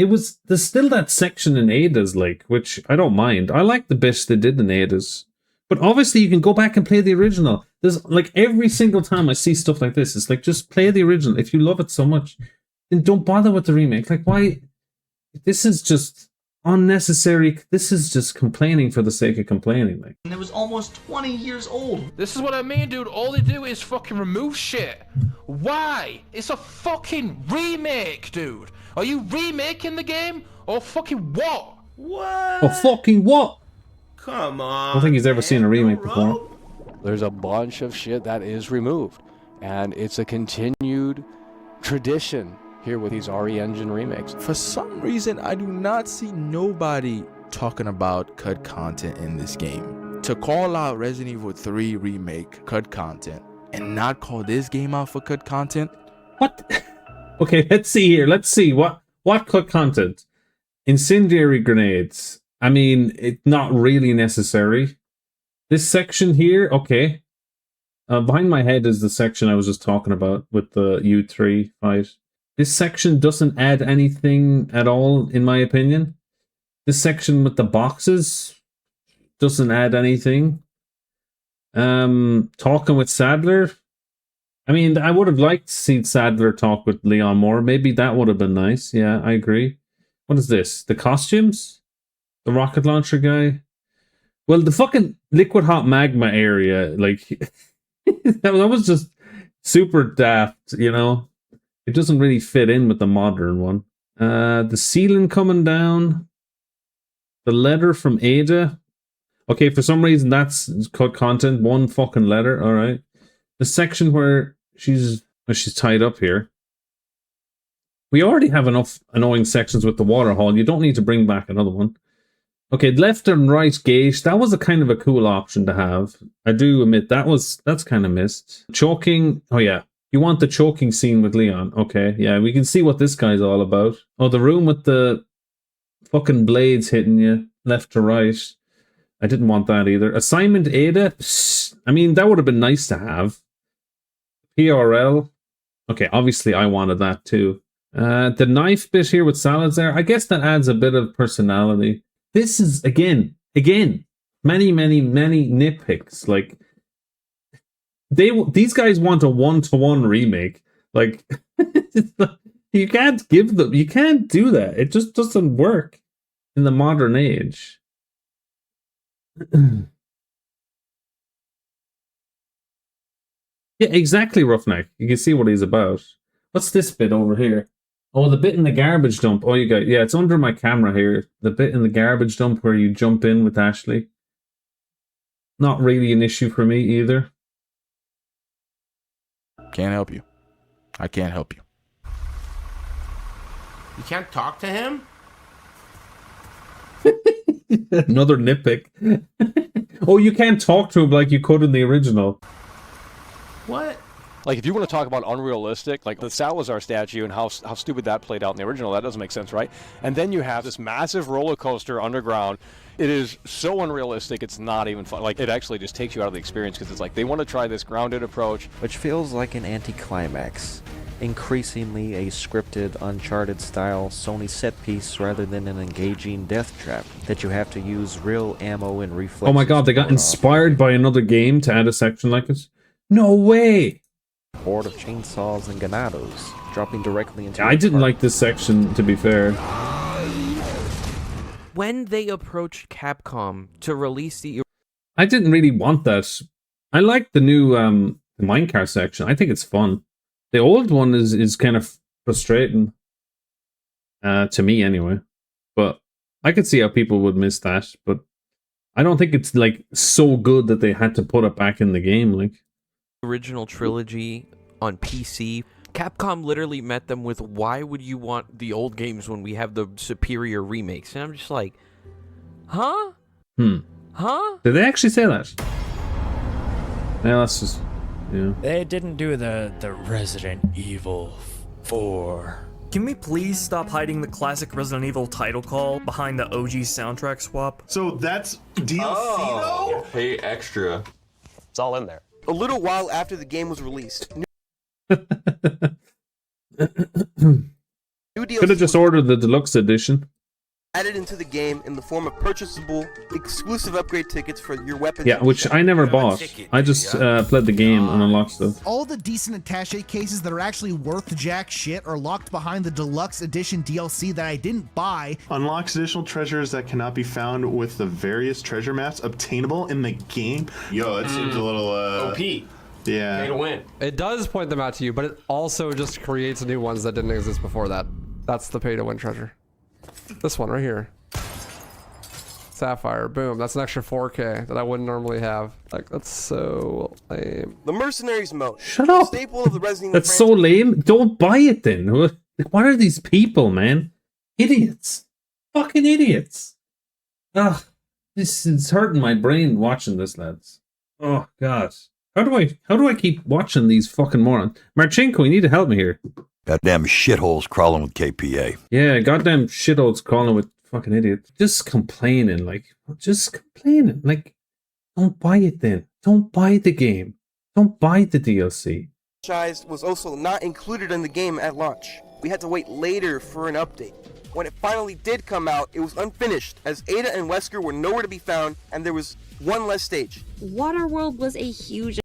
There's still that section in Ada's, like, which I don't mind. I like the bits they did in Ada's. But obviously, you can go back and play the original. There's like every single time I see stuff like this, it's like just play the original. If you love it so much, then don't bother with the remake. Like, why? This is just unnecessary. This is just complaining for the sake of complaining. Like, And it was almost 20 years old. This is what I mean, dude. All they do is fucking remove shit. Why? It's a fucking remake, dude. Are you remaking the game? Or fucking what? What? oh fucking what? Come on. I don't think he's ever seen a remake before. There's a bunch of shit that is removed, and it's a continued tradition here with these RE Engine remakes. For some reason, I do not see nobody talking about cut content in this game. To call out Resident Evil 3 Remake cut content and not call this game out for cut content? What? Okay, let's see here. Let's see what cut content. Incendiary grenades. I mean, it's not really necessary. This section here, okay. Behind my head is the section I was just talking about with the U3 fight. This section doesn't add anything at all, in my opinion. This section with the boxes doesn't add anything. Talking with Sadler. I mean, I would have liked to see Sadler talk with Leon more. Maybe that would have been nice. Yeah, I agree. What is this? The costumes? The rocket launcher guy? Well, the fucking liquid hot magma area, like, that was just super daft, you know? It doesn't really fit in with the modern one. The ceiling coming down. The letter from Ada. Okay, for some reason that's cut content. One fucking letter, alright. The section where she's tied up here. We already have enough annoying sections with the water hall. You don't need to bring back another one. Okay, left and right gate. That was a kind of a cool option to have. I do admit that's kind of missed. Choking. Oh yeah. You want the choking scene with Leon. Okay, yeah, we can see what this guy's all about. Oh, the room with the fucking blades hitting you left to right. I didn't want that either. Assignment Ada. I mean, that would have been nice to have. PRL. Okay, obviously I wanted that too. The knife bit here with salads there. I guess that adds a bit of personality. This is, again, many nitpicks. Like, these guys want a one-to-one remake. Like, you can't do that. It just doesn't work in the modern age. Yeah, exactly, Roughneck. You can see what he's about. What's this bit over here? Oh, the bit in the garbage dump. Oh, you got, yeah, it's under my camera here. The bit in the garbage dump where you jump in with Ashley. Not really an issue for me either. Can't help you. I can't help you. You can't talk to him? Another nitpick. Oh, you can't talk to him like you could in the original. What? Like, if you want to talk about unrealistic, like the Salazar statue and how stupid that played out in the original, that doesn't make sense, right? And then you have this massive roller coaster underground. It is so unrealistic, it's not even fun. Like, it actually just takes you out of the experience because it's like they want to try this grounded approach. Which feels like an anticlimax. Increasingly a scripted, Uncharted-style Sony set piece rather than an engaging death trap that you have to use real ammo and reflexes. Oh my god, they got inspired by another game to add a section like this? No way! Horde of chainsaws and ganados dropping directly into. I didn't like this section, to be fair. When they approached Capcom to release the... I didn't really want that. I like the new the minecart section. I think it's fun. The old one is kind of frustrating. To me, anyway. But I could see how people would miss that. But I don't think it's, like, so good that they had to put it back in the game, like. Original trilogy on PC, Capcom literally met them with, why would you want the old games when we have the superior remakes? And I'm just like, huh? Huh? Did they actually say that? Yeah, that's just, yeah. They didn't do the Resident Evil 4. Can we please stop hiding the classic Resident Evil title call behind the OG soundtrack swap? So that's DLC though? Pay extra. It's all in there. A little while after the game was released. Could have just ordered the deluxe edition. Added into the game in the form of purchasable, exclusive upgrade tickets for your weapons. Yeah, which I never bought. I just played the game and unlocked stuff. All the decent attaché cases that are actually worth jack shit are locked behind the deluxe edition DLC that I didn't buy. Unlocks additional treasures that cannot be found with the various treasure maps obtainable in the game. Yo, that seems a little OP. Yeah. Way to win. It does point them out to you, but it also just creates new ones that didn't exist before that. That's the pay-to-win treasure. This one right here. Sapphire, boom. That's an extra 4K that I wouldn't normally have. Like, that's so lame. The Mercenaries mode. Shut up! Staple of the Resident Evil That's so lame. Don't buy it then. What are these people, man? Idiots. Fucking idiots. Ugh. This is hurting my brain watching this, lads. Oh, God. How do I keep watching these fucking morons? Marchenko, you need to help me here. Goddamn shitholes crawling with KPA. Yeah, goddamn shitholes crawling with fucking idiots. Just complaining, like, don't buy it then. Don't buy the game. Don't buy the DLC. Was also not included in the game at launch. We had to wait later for an update. When it finally did come out, it was unfinished, as Ada and Wesker were nowhere to be found, and there was one less stage. Waterworld was a huge...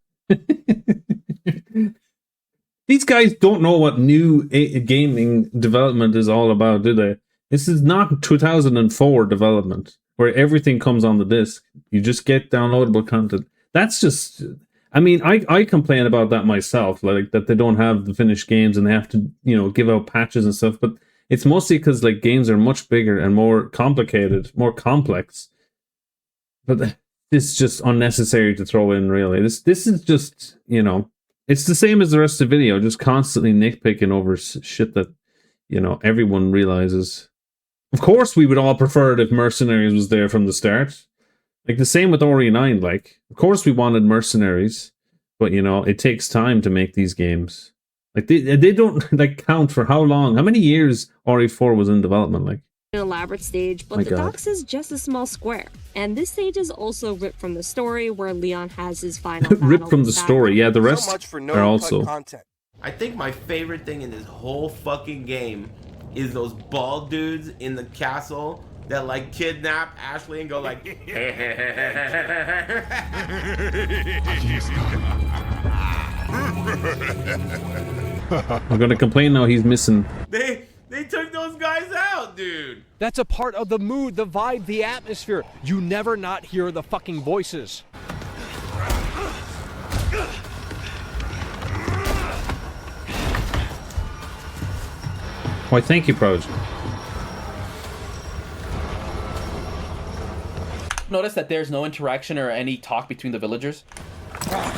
These guys don't know what new gaming development is all about, do they? This is not 2004 development, where everything comes on the disc. You just get downloadable content. That's just... I mean, I complain about that myself, like that they don't have the finished games and they have to, you know, give out patches and stuff, but it's mostly because like games are much bigger and more complicated, more complex. But it's just unnecessary to throw in, really. This is just, you know, it's the same as the rest of the video, just constantly nitpicking over shit that, you know, everyone realizes. Of course, we would all prefer it if Mercenaries was there from the start. Like the same with Ori 9, like, of course we wanted Mercenaries, but, you know, it takes time to make these games. Like, they don't, like, count for how long, how many years Ori 4 was in development, like. An elaborate stage, but the docks is just a small square. And this stage is also ripped from the story, where Leon has his final ripped from the story, yeah, the rest are also. Content. I think my favorite thing in this whole fucking game is those bald dudes in the castle that like kidnap Ashley and go like I'm gonna complain now he's missing. They took those guys out, dude. That's a part of the mood, the vibe, the atmosphere. You never not hear the fucking voices. Why, thank you, Proj. Notice that there's no interaction or any talk between the villagers. Oh,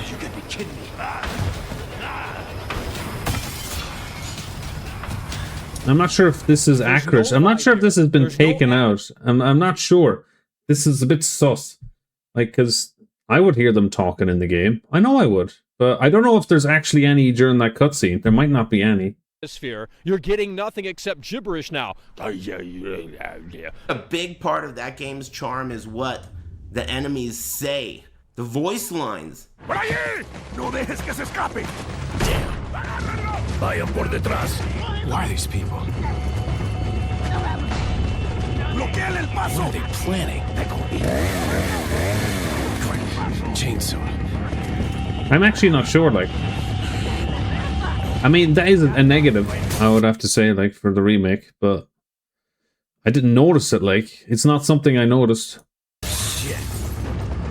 you gotta be kidding me. I'm not sure if this is accurate. I'm not sure if this has been taken out. I'm not sure. This is a bit sus. Like, because I would hear them talking in the game. I know I would. But I don't know if there's actually any during that cutscene. There might not be any. You're getting nothing except gibberish now. A big part of that game's charm is what the enemies say. The voice lines. ¡Por allí! ¡No dejes que se escape! Vayan por detrás. Who are these people? ¡Bloqueale el paso! What are they planning? Chainsaw. I'm actually not sure, like. I mean, that is a negative, I would have to say, like, for the remake, but I didn't notice it, like. It's not something I noticed. Shit.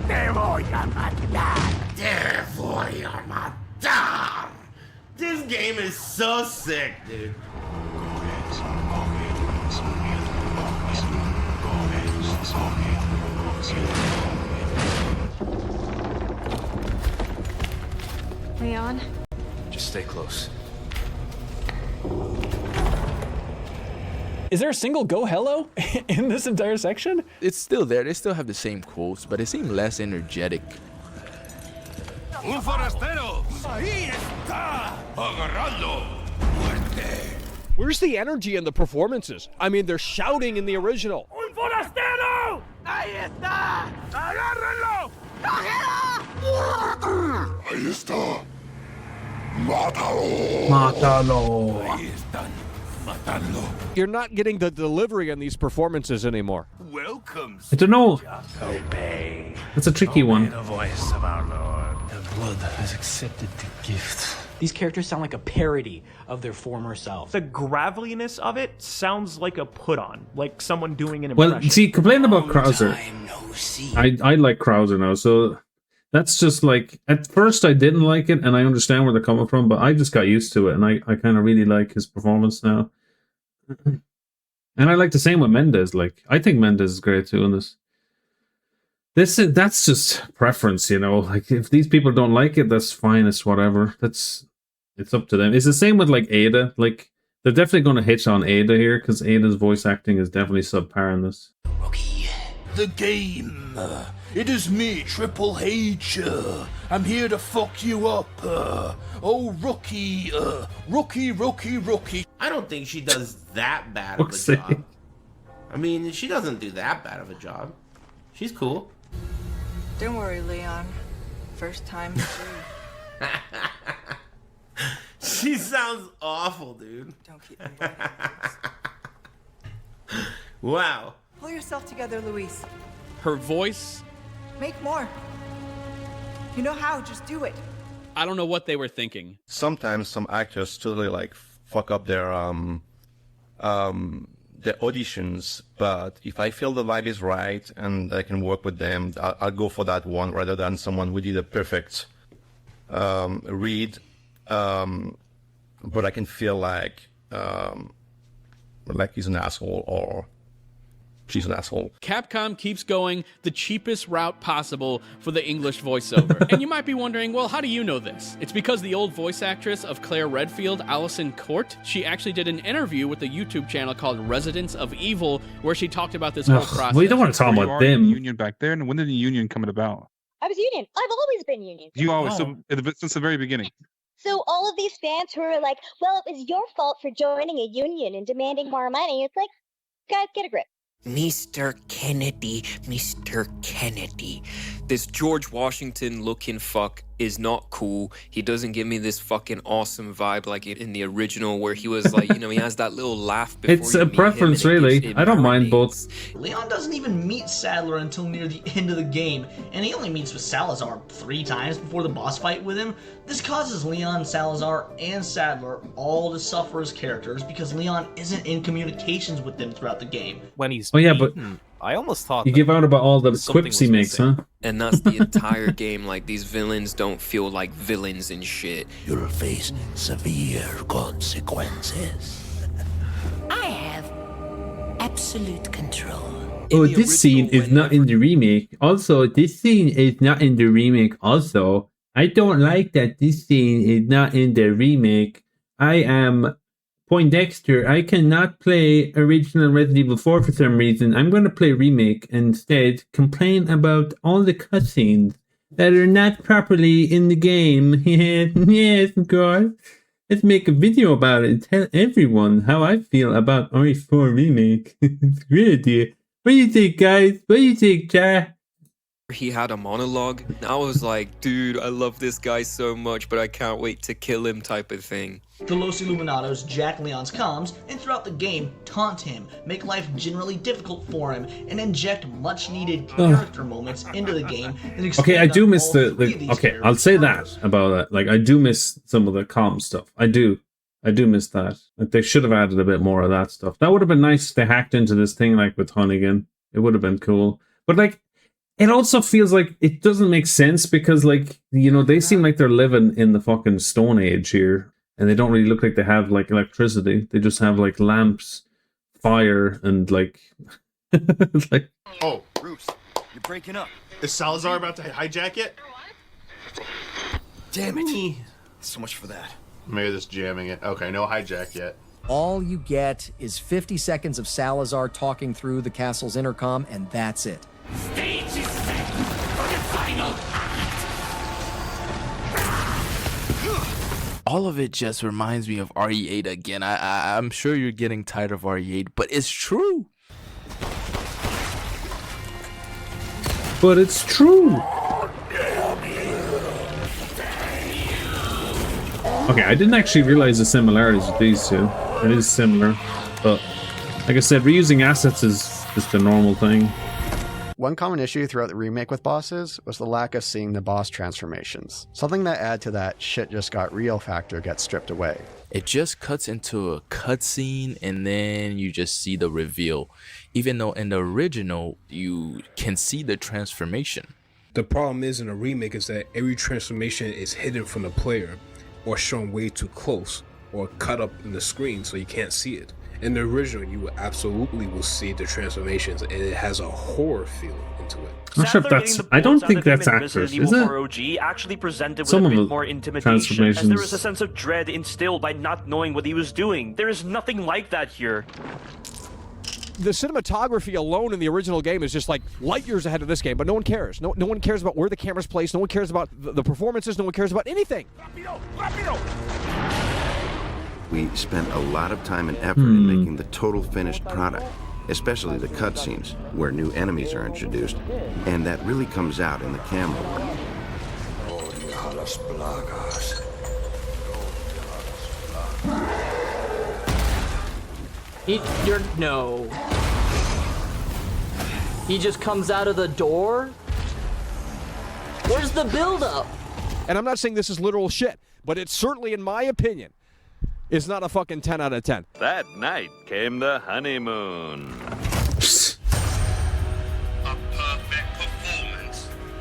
Te voy a matar. Te voy a matar. This game is so sick, dude. Leon? Just stay close. Is there a single go hello in this entire section? It's still there. They still have the same quotes, but they seem less energetic. Un forastero. Ahí está. Agarrando. Muerte. Where's the energy in the performances? I mean, they're shouting in the original. Un forastero. Ahí está. Agárrenlo. Ahí está. Mátalo. Mátalo. Ahí están. Matando. You're not getting the delivery on these performances anymore. Welcome. I don't know. Obey. That's a tricky one. The voice of our Lord. The blood has accepted the gift. These characters sound like a parody of their former self. The graveliness of it sounds like a put-on, like someone doing an impression. Well, see, complaining about Krauser. I like Krauser now, so that's just like, at first I didn't like it, and I understand where they're coming from, but I just got used to it, and I kind of really like his performance now. And I like the same with Mendez. Like, I think Mendez is great too in this. That's just preference, you know. Like, if these people don't like it, that's fine. It's whatever. It's up to them. It's the same with like Ada. Like, they're definitely going to hitch on Ada here because Ada's voice acting is definitely subpar in this. The game. It is me, Triple H. I'm here to fuck you up. Oh, rookie. Rookie. I don't think she does that bad of a job. I mean, she doesn't do that bad of a job. She's cool. Don't worry, Leon. First time through. She sounds awful, dude. Don't keep me waiting. Wow. Pull yourself together, Luis. Her voice, Make more. You know how, just do it. I don't know what they were thinking. Sometimes some actors totally like fuck up their auditions, but if I feel the vibe is right and I can work with them, I'll go for that one rather than someone who did a perfect read, but I can feel like he's an asshole or she's an asshole. Capcom keeps going the cheapest route possible for the English voiceover. And you might be wondering, well, how do you know this? It's because the old voice actress of Claire Redfield, Allison Court, she actually did an interview with a YouTube channel called Residents of Evil, where she talked about this whole process. We don't want to talk about them. Union back there, and when did the union come about? I was union. I've always been union. You always, since the very beginning. So all of these fans who are like, well, it was your fault for joining a union and demanding more money. It's like, guys, get a grip. Mr. Kennedy, Mr. Kennedy. This George Washington looking fuck is not cool. He doesn't give me this fucking awesome vibe like in the original where he was like, you know, he has that little laugh before It's a preference, really. I don't mind both. Leon doesn't even meet Sadler until near the end of the game, and he only meets with Salazar 3 times before the boss fight with him. This causes Leon, Salazar, and Sadler all to suffer as characters because Leon isn't in communications with them throughout the game. When he's Oh yeah, but I almost thought you give out about all the quips he makes, huh? And that's the entire game. Like, these villains don't feel like villains and shit. You'll face severe consequences. I have absolute control. Oh, this scene is not in the remake. Also, this scene is not in the remake. Also, I don't like that this scene is not in the remake. I am Poindexter. I cannot play original Resident Evil 4 for some reason. I'm going to play remake and instead. Complain about all the cutscenes that are not properly in the game. Yes, of course. Let's make a video about it and tell everyone how I feel about RE4 Remake. It's a great idea. What do you think, guys? What do you think, chat? He had a monologue. I was like, dude, I love this guy so much, but I can't wait to kill him type of thing. The Los Illuminados jack Leon's comms, and throughout the game, taunt him, make life generally difficult for him, and inject much-needed character moments into the game. And Okay, I do miss the okay, I'll say that about it. Like, I do miss some of the comm stuff. I do miss that. Like, they should have added a bit more of that stuff. That would have been nice if they hacked into this thing, like, with Hunnigan. It would have been cool. But, like, it also feels like it doesn't make sense because, like, you know, they seem like they're living in the fucking Stone Age here. And they don't really look like they have, like, electricity. They just have, like, lamps, fire, and, like... like... Oh, Bruce, you're breaking up. Is Salazar about to hijack it? Damn it. So much for that. Maybe just jamming it. Okay, no hijack yet. All you get is 50 seconds of Salazar talking through the castle's intercom, and that's it. Stage is set for the final All of it just reminds me of RE8 again. I'm sure you're getting tired of RE8, but it's true. But it's true. Okay, I didn't actually realize the similarities with these two. It is similar, but like I said, reusing assets is just a normal thing. One common issue throughout the remake with bosses was the lack of seeing the boss transformations. Something that add to that shit just got real factor gets stripped away. It just cuts into a cutscene and then you just see the reveal. Even though in the original, you can see the transformation. The problem is in a remake is that every transformation is hidden from the player or shown way too close or cut up in the screen so you can't see it. In the original, you absolutely will see the transformations, and it has a horror feel into it. I'm not sure if that's. I don't think that's accurate, is it? OG actually presented with Some a of bit the more intimidation, as there was a transformations. sense of dread instilled by not knowing what he was doing. There is nothing like that here. The cinematography alone in the original game is just like light years ahead of this game, but no one cares. No one cares about where the camera's placed. No one cares about the performances. No one cares about anything. We spent a lot of time and effort in making the total finished product. especially the cutscenes, where new enemies are introduced, and that really comes out in the camera work. No. He just comes out of the door? Where's the build-up? And I'm not saying this is literal shit, but it certainly, in my opinion, is not a fucking 10 out of 10. That night came the honeymoon.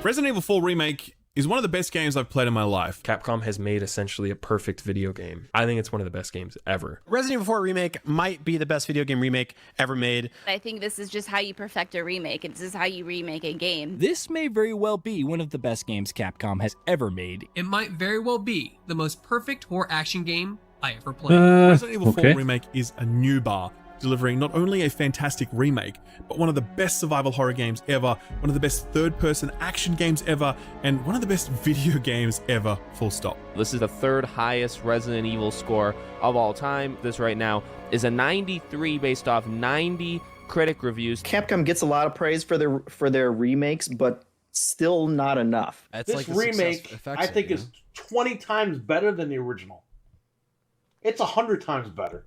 Resident Evil 4 Remake is one of the best games I've played in my life. Capcom has made essentially a perfect video game. I think it's one of the best games ever. Resident Evil 4 Remake might be the best video game remake ever made. I think this is just how you perfect a remake. This is how you remake a game. This may very well be one of the best games Capcom has ever made. It might very well be the most perfect horror action game I ever played. Resident Evil 4 Remake is a new bar, delivering not only a fantastic remake, but one of the best survival horror games ever, one of the best third-person action games ever, and one of the best video games ever, full stop. This is the third highest Resident Evil score of all time. This right now is a 93 based off 90 critic reviews. Capcom gets a lot of praise for their remakes, but still not enough. This remake, I think, is 20 times better than the original. It's 100 times better.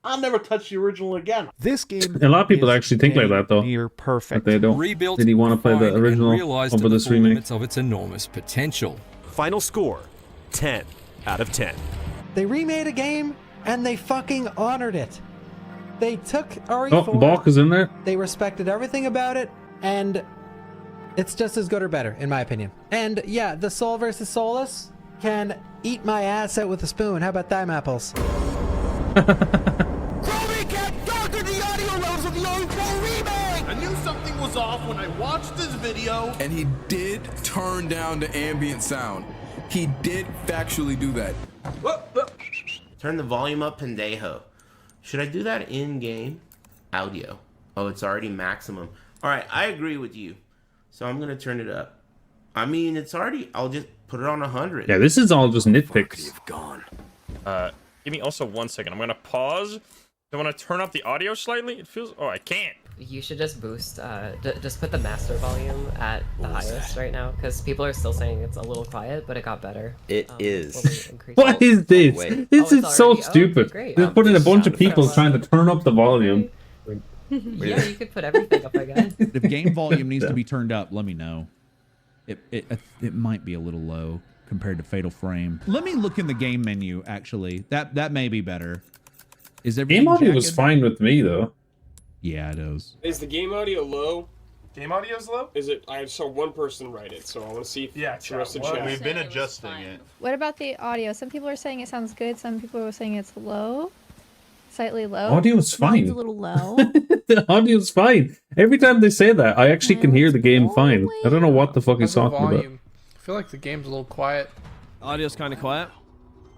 I'll never touch the original again. This game. A lot of people actually think like that, though. Near perfect. But they don't. Rebuilt, Did he want to play the original over this remake? Limits of its enormous potential. Final score: 10 out of 10. They remade a game and they fucking honored it. They took RE4. Oh, Balk is in there. They respected everything about it, and it's just as good or better, in my opinion. And yeah, the Soul versus Soulless can eat my ass out with a spoon. How about dime apples? I knew something was off when I watched this video. And he did turn down the ambient sound. He did factually do that. Turn the volume up, pendejo. Should I do that in-game? Audio. Oh, it's already maximum. All right, I agree with you. So I'm going to turn it up. I mean, it's already... I'll just put it on 100. Yeah, this is all just nitpicks. Gone. Give me also 1 second. I'm going to pause. I want to turn up the audio slightly. It feels... Oh, I can't. You should just boost, just put the master volume at the highest right now, because people are still saying it's a little quiet, but it got better. It is. What is this? This is so already... stupid. Okay, Just put in a bunch of people trying to turn up the volume. Yeah, you could put everything up, I guess. If game volume needs to be turned up, let me know. It might be a little low compared to Fatal Frame. Let me look in the game menu, actually. That may be better. Is everything Game audio was jagged? fine with me, though. Yeah, it is. Is the game audio low? Game audio's low? Is it? I saw one person write it, so I want to see if the rest of the chat. We've been adjusting it. What about the audio? Some people are saying it sounds good. Some people are saying it's low, slightly low. Audio is fine. Mine's a little low. The audio's fine. Every time they say that, I actually can hear the game fine. I don't know what the fuck he's talking about. I feel like the game's a little quiet. Audio's kind of quiet.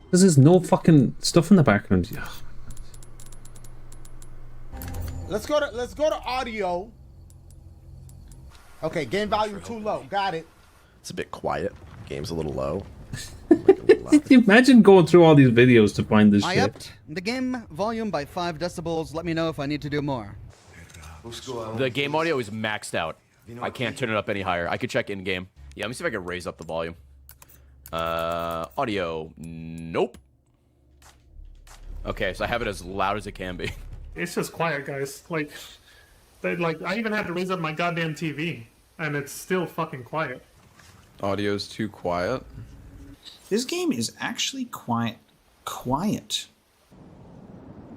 Because there's no fucking stuff in the background. Ugh. Let's go to audio. Okay, game volume too low. Got it. It's a bit quiet. Game's a little low. Imagine going through all these videos to find this I shit. upped the game volume by 5 decibels. Let me know if I need to do more. The game audio is maxed out. I can't turn it up any higher. I could check in-game. Yeah, let me see if I can raise up the volume. Audio. Nope. Okay, so I have it as loud as it can be. It's just quiet, guys. Like I even had to raise up my goddamn TV, and it's still fucking quiet. Audio's too quiet. This game is actually quite quiet.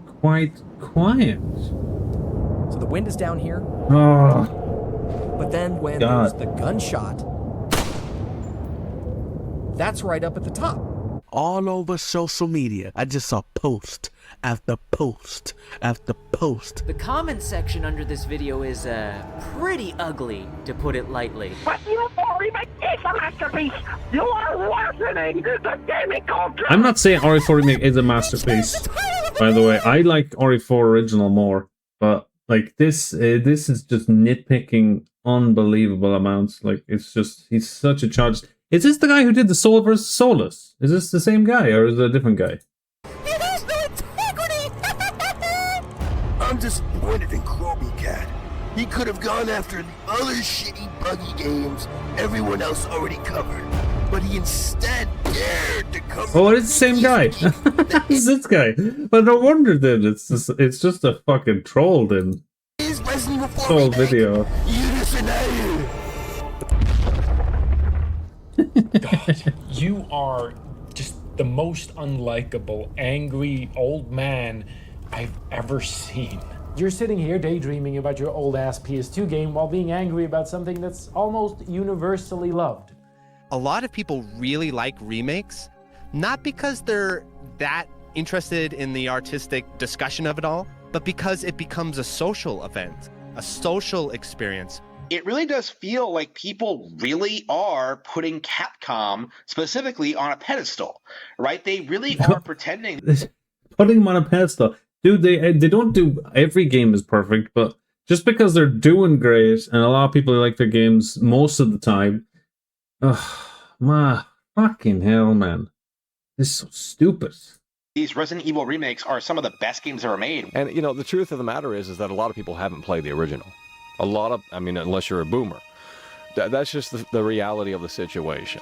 Quite quiet. So the wind is down here. Oh. But then when there's the gunshot, that's right up at the top. All over social media, I just saw post after post after post. The comment section under this video is, pretty ugly, to put it lightly. But RE4 Remake is a masterpiece! You are worsening the gaming culture! I'm not saying RE4 Remake is a masterpiece, by the way. I like RE4 Original more, but like this is just nitpicking unbelievable amounts. Like it's just, he's such a charge. Is this the guy who did the Soul versus Soulless? Is this the same guy or is it a different guy? It has no integrity! I'm disappointed in Crowbcat. He could have gone after the other shitty buggy games everyone else already covered. But he instead dared to cover. Oh, it's the same guy. It's this guy. But no wonder then it's just a fucking troll then. Troll video. God, you are just the most unlikable, angry old man I've ever seen. You're sitting here daydreaming about your old-ass PS2 game while being angry about something that's almost universally loved. A lot of people really like remakes, not because they're that interested in the artistic discussion of it all, but because it becomes a social event, a social experience. It really does feel like people really are putting Capcom specifically on a pedestal, right? They really are pretending. Putting them on a pedestal. Dude, they don't do every game is perfect, but just because they're doing great and a lot of people like their games most of the time, my fucking hell, man. This is so stupid. These Resident Evil remakes are some of the best games ever made. And, you know, the truth of the matter is that a lot of people haven't played the original. A lot of, I mean, unless you're a boomer. That's just the reality of the situation.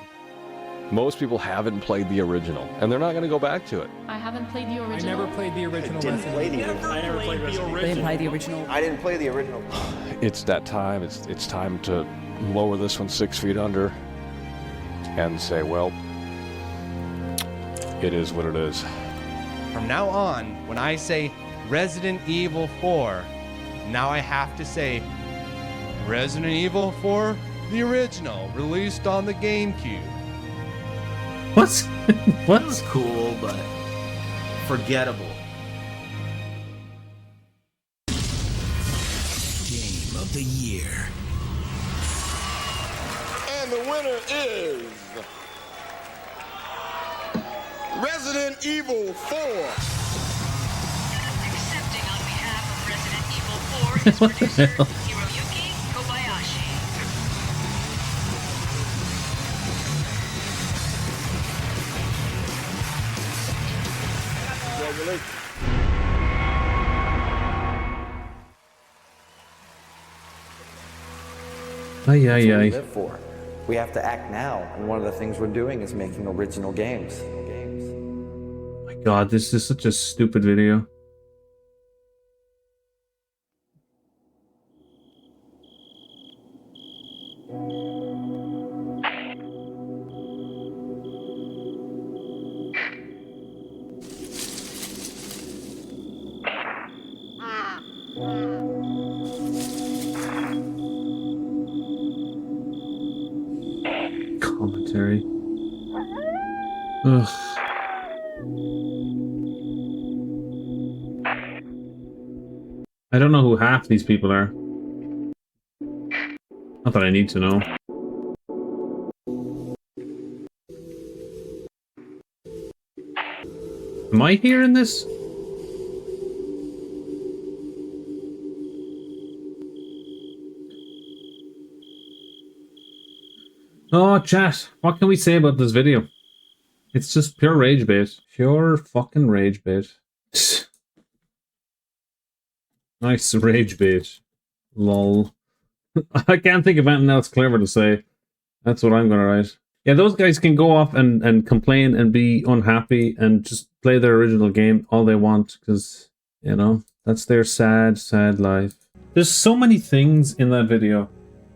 Most people haven't played the original, and they're not going to go back to it. I haven't played the original. I never played the original. Didn't play the original. I never played the original. Didn't play the original. I didn't play the original. It's that time. It's time to lower this one 6 feet under and say, well, it is what it is. From now on, when I say Resident Evil 4, now I have to say Resident Evil 4, the original, released on the GameCube. What? What? It was cool, but forgettable. Game of the year. And the winner is Resident Evil 4. Accepting on behalf of Resident Evil 4 is producer Hiroyuki Kobayashi. Congratulations. Ay, That's what we ay. live for. We have to act now, and one of the things we're doing is making original games. My God, this is such a stupid video. Commentary. Ugh. I don't know who half these people are. Not that I need to know. Am I hearing this? Oh, chat. What can we say about this video? It's just pure rage bait. Pure fucking rage bait. Nice rage bait. Lol. I can't think of anything else clever to say. That's what I'm gonna write. Yeah, those guys can go off and complain and be unhappy and just play their original game all they want, because, you know, that's their sad, sad life. There's so many things in that video,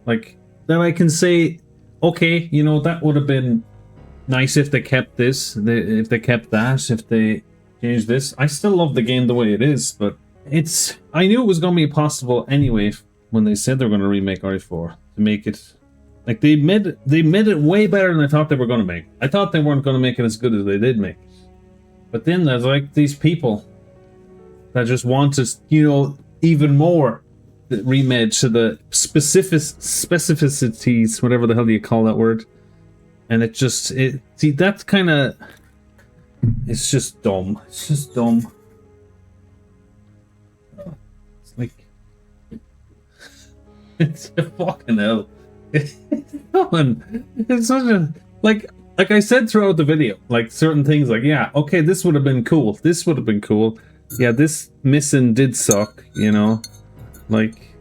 like, that I can say, okay, you know, that would have been nice if they kept this, if they kept that, if they changed this. I still love the game the way it is, but it's... I knew it was going to be possible anyway when they said they were going to remake RE4, to make it... Like, they made it way better than I thought they were going to make. I thought they weren't going to make it as good as they did make it. But then there's, like, these people that just wanted, you know, even more remade to the specificities, whatever the hell you call that word. And it just, see, that's kind of, it's just dumb. It's just dumb. It's like, it's a fucking hell. It's such a, like I said throughout the video, like certain things, like, yeah, okay, this would have been cool. This would have been cool. Yeah, this missing did suck, you know, like,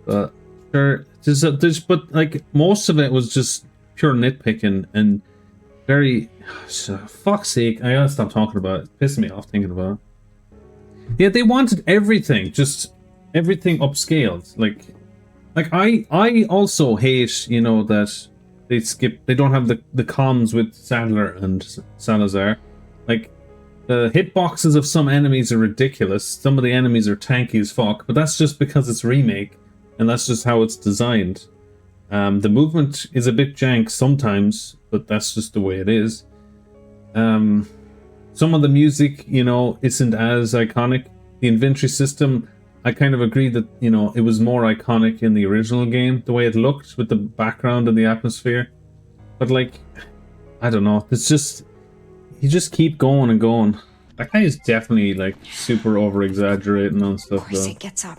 but sure, but like most of it was just pure nitpicking and very, fuck's sake, I gotta stop talking about it. It's pissing me off thinking about it. Yeah, they wanted everything, just everything upscaled. Like I also hate, you know, that they don't have the comms with Sadler and Salazar. Like, the hitboxes of some enemies are ridiculous. Some of the enemies are tanky as fuck, but that's just because it's remake, and that's just how it's designed. The movement is a bit jank sometimes, but that's just the way it is. Some of the music, you know, isn't as iconic. The inventory system, I kind of agree that, you know, it was more iconic in the original game, the way it looked with the background and the atmosphere. But like, I don't know, it's just, you just keep going and going. That guy is definitely like super over exaggerating on stuff though. Gets up.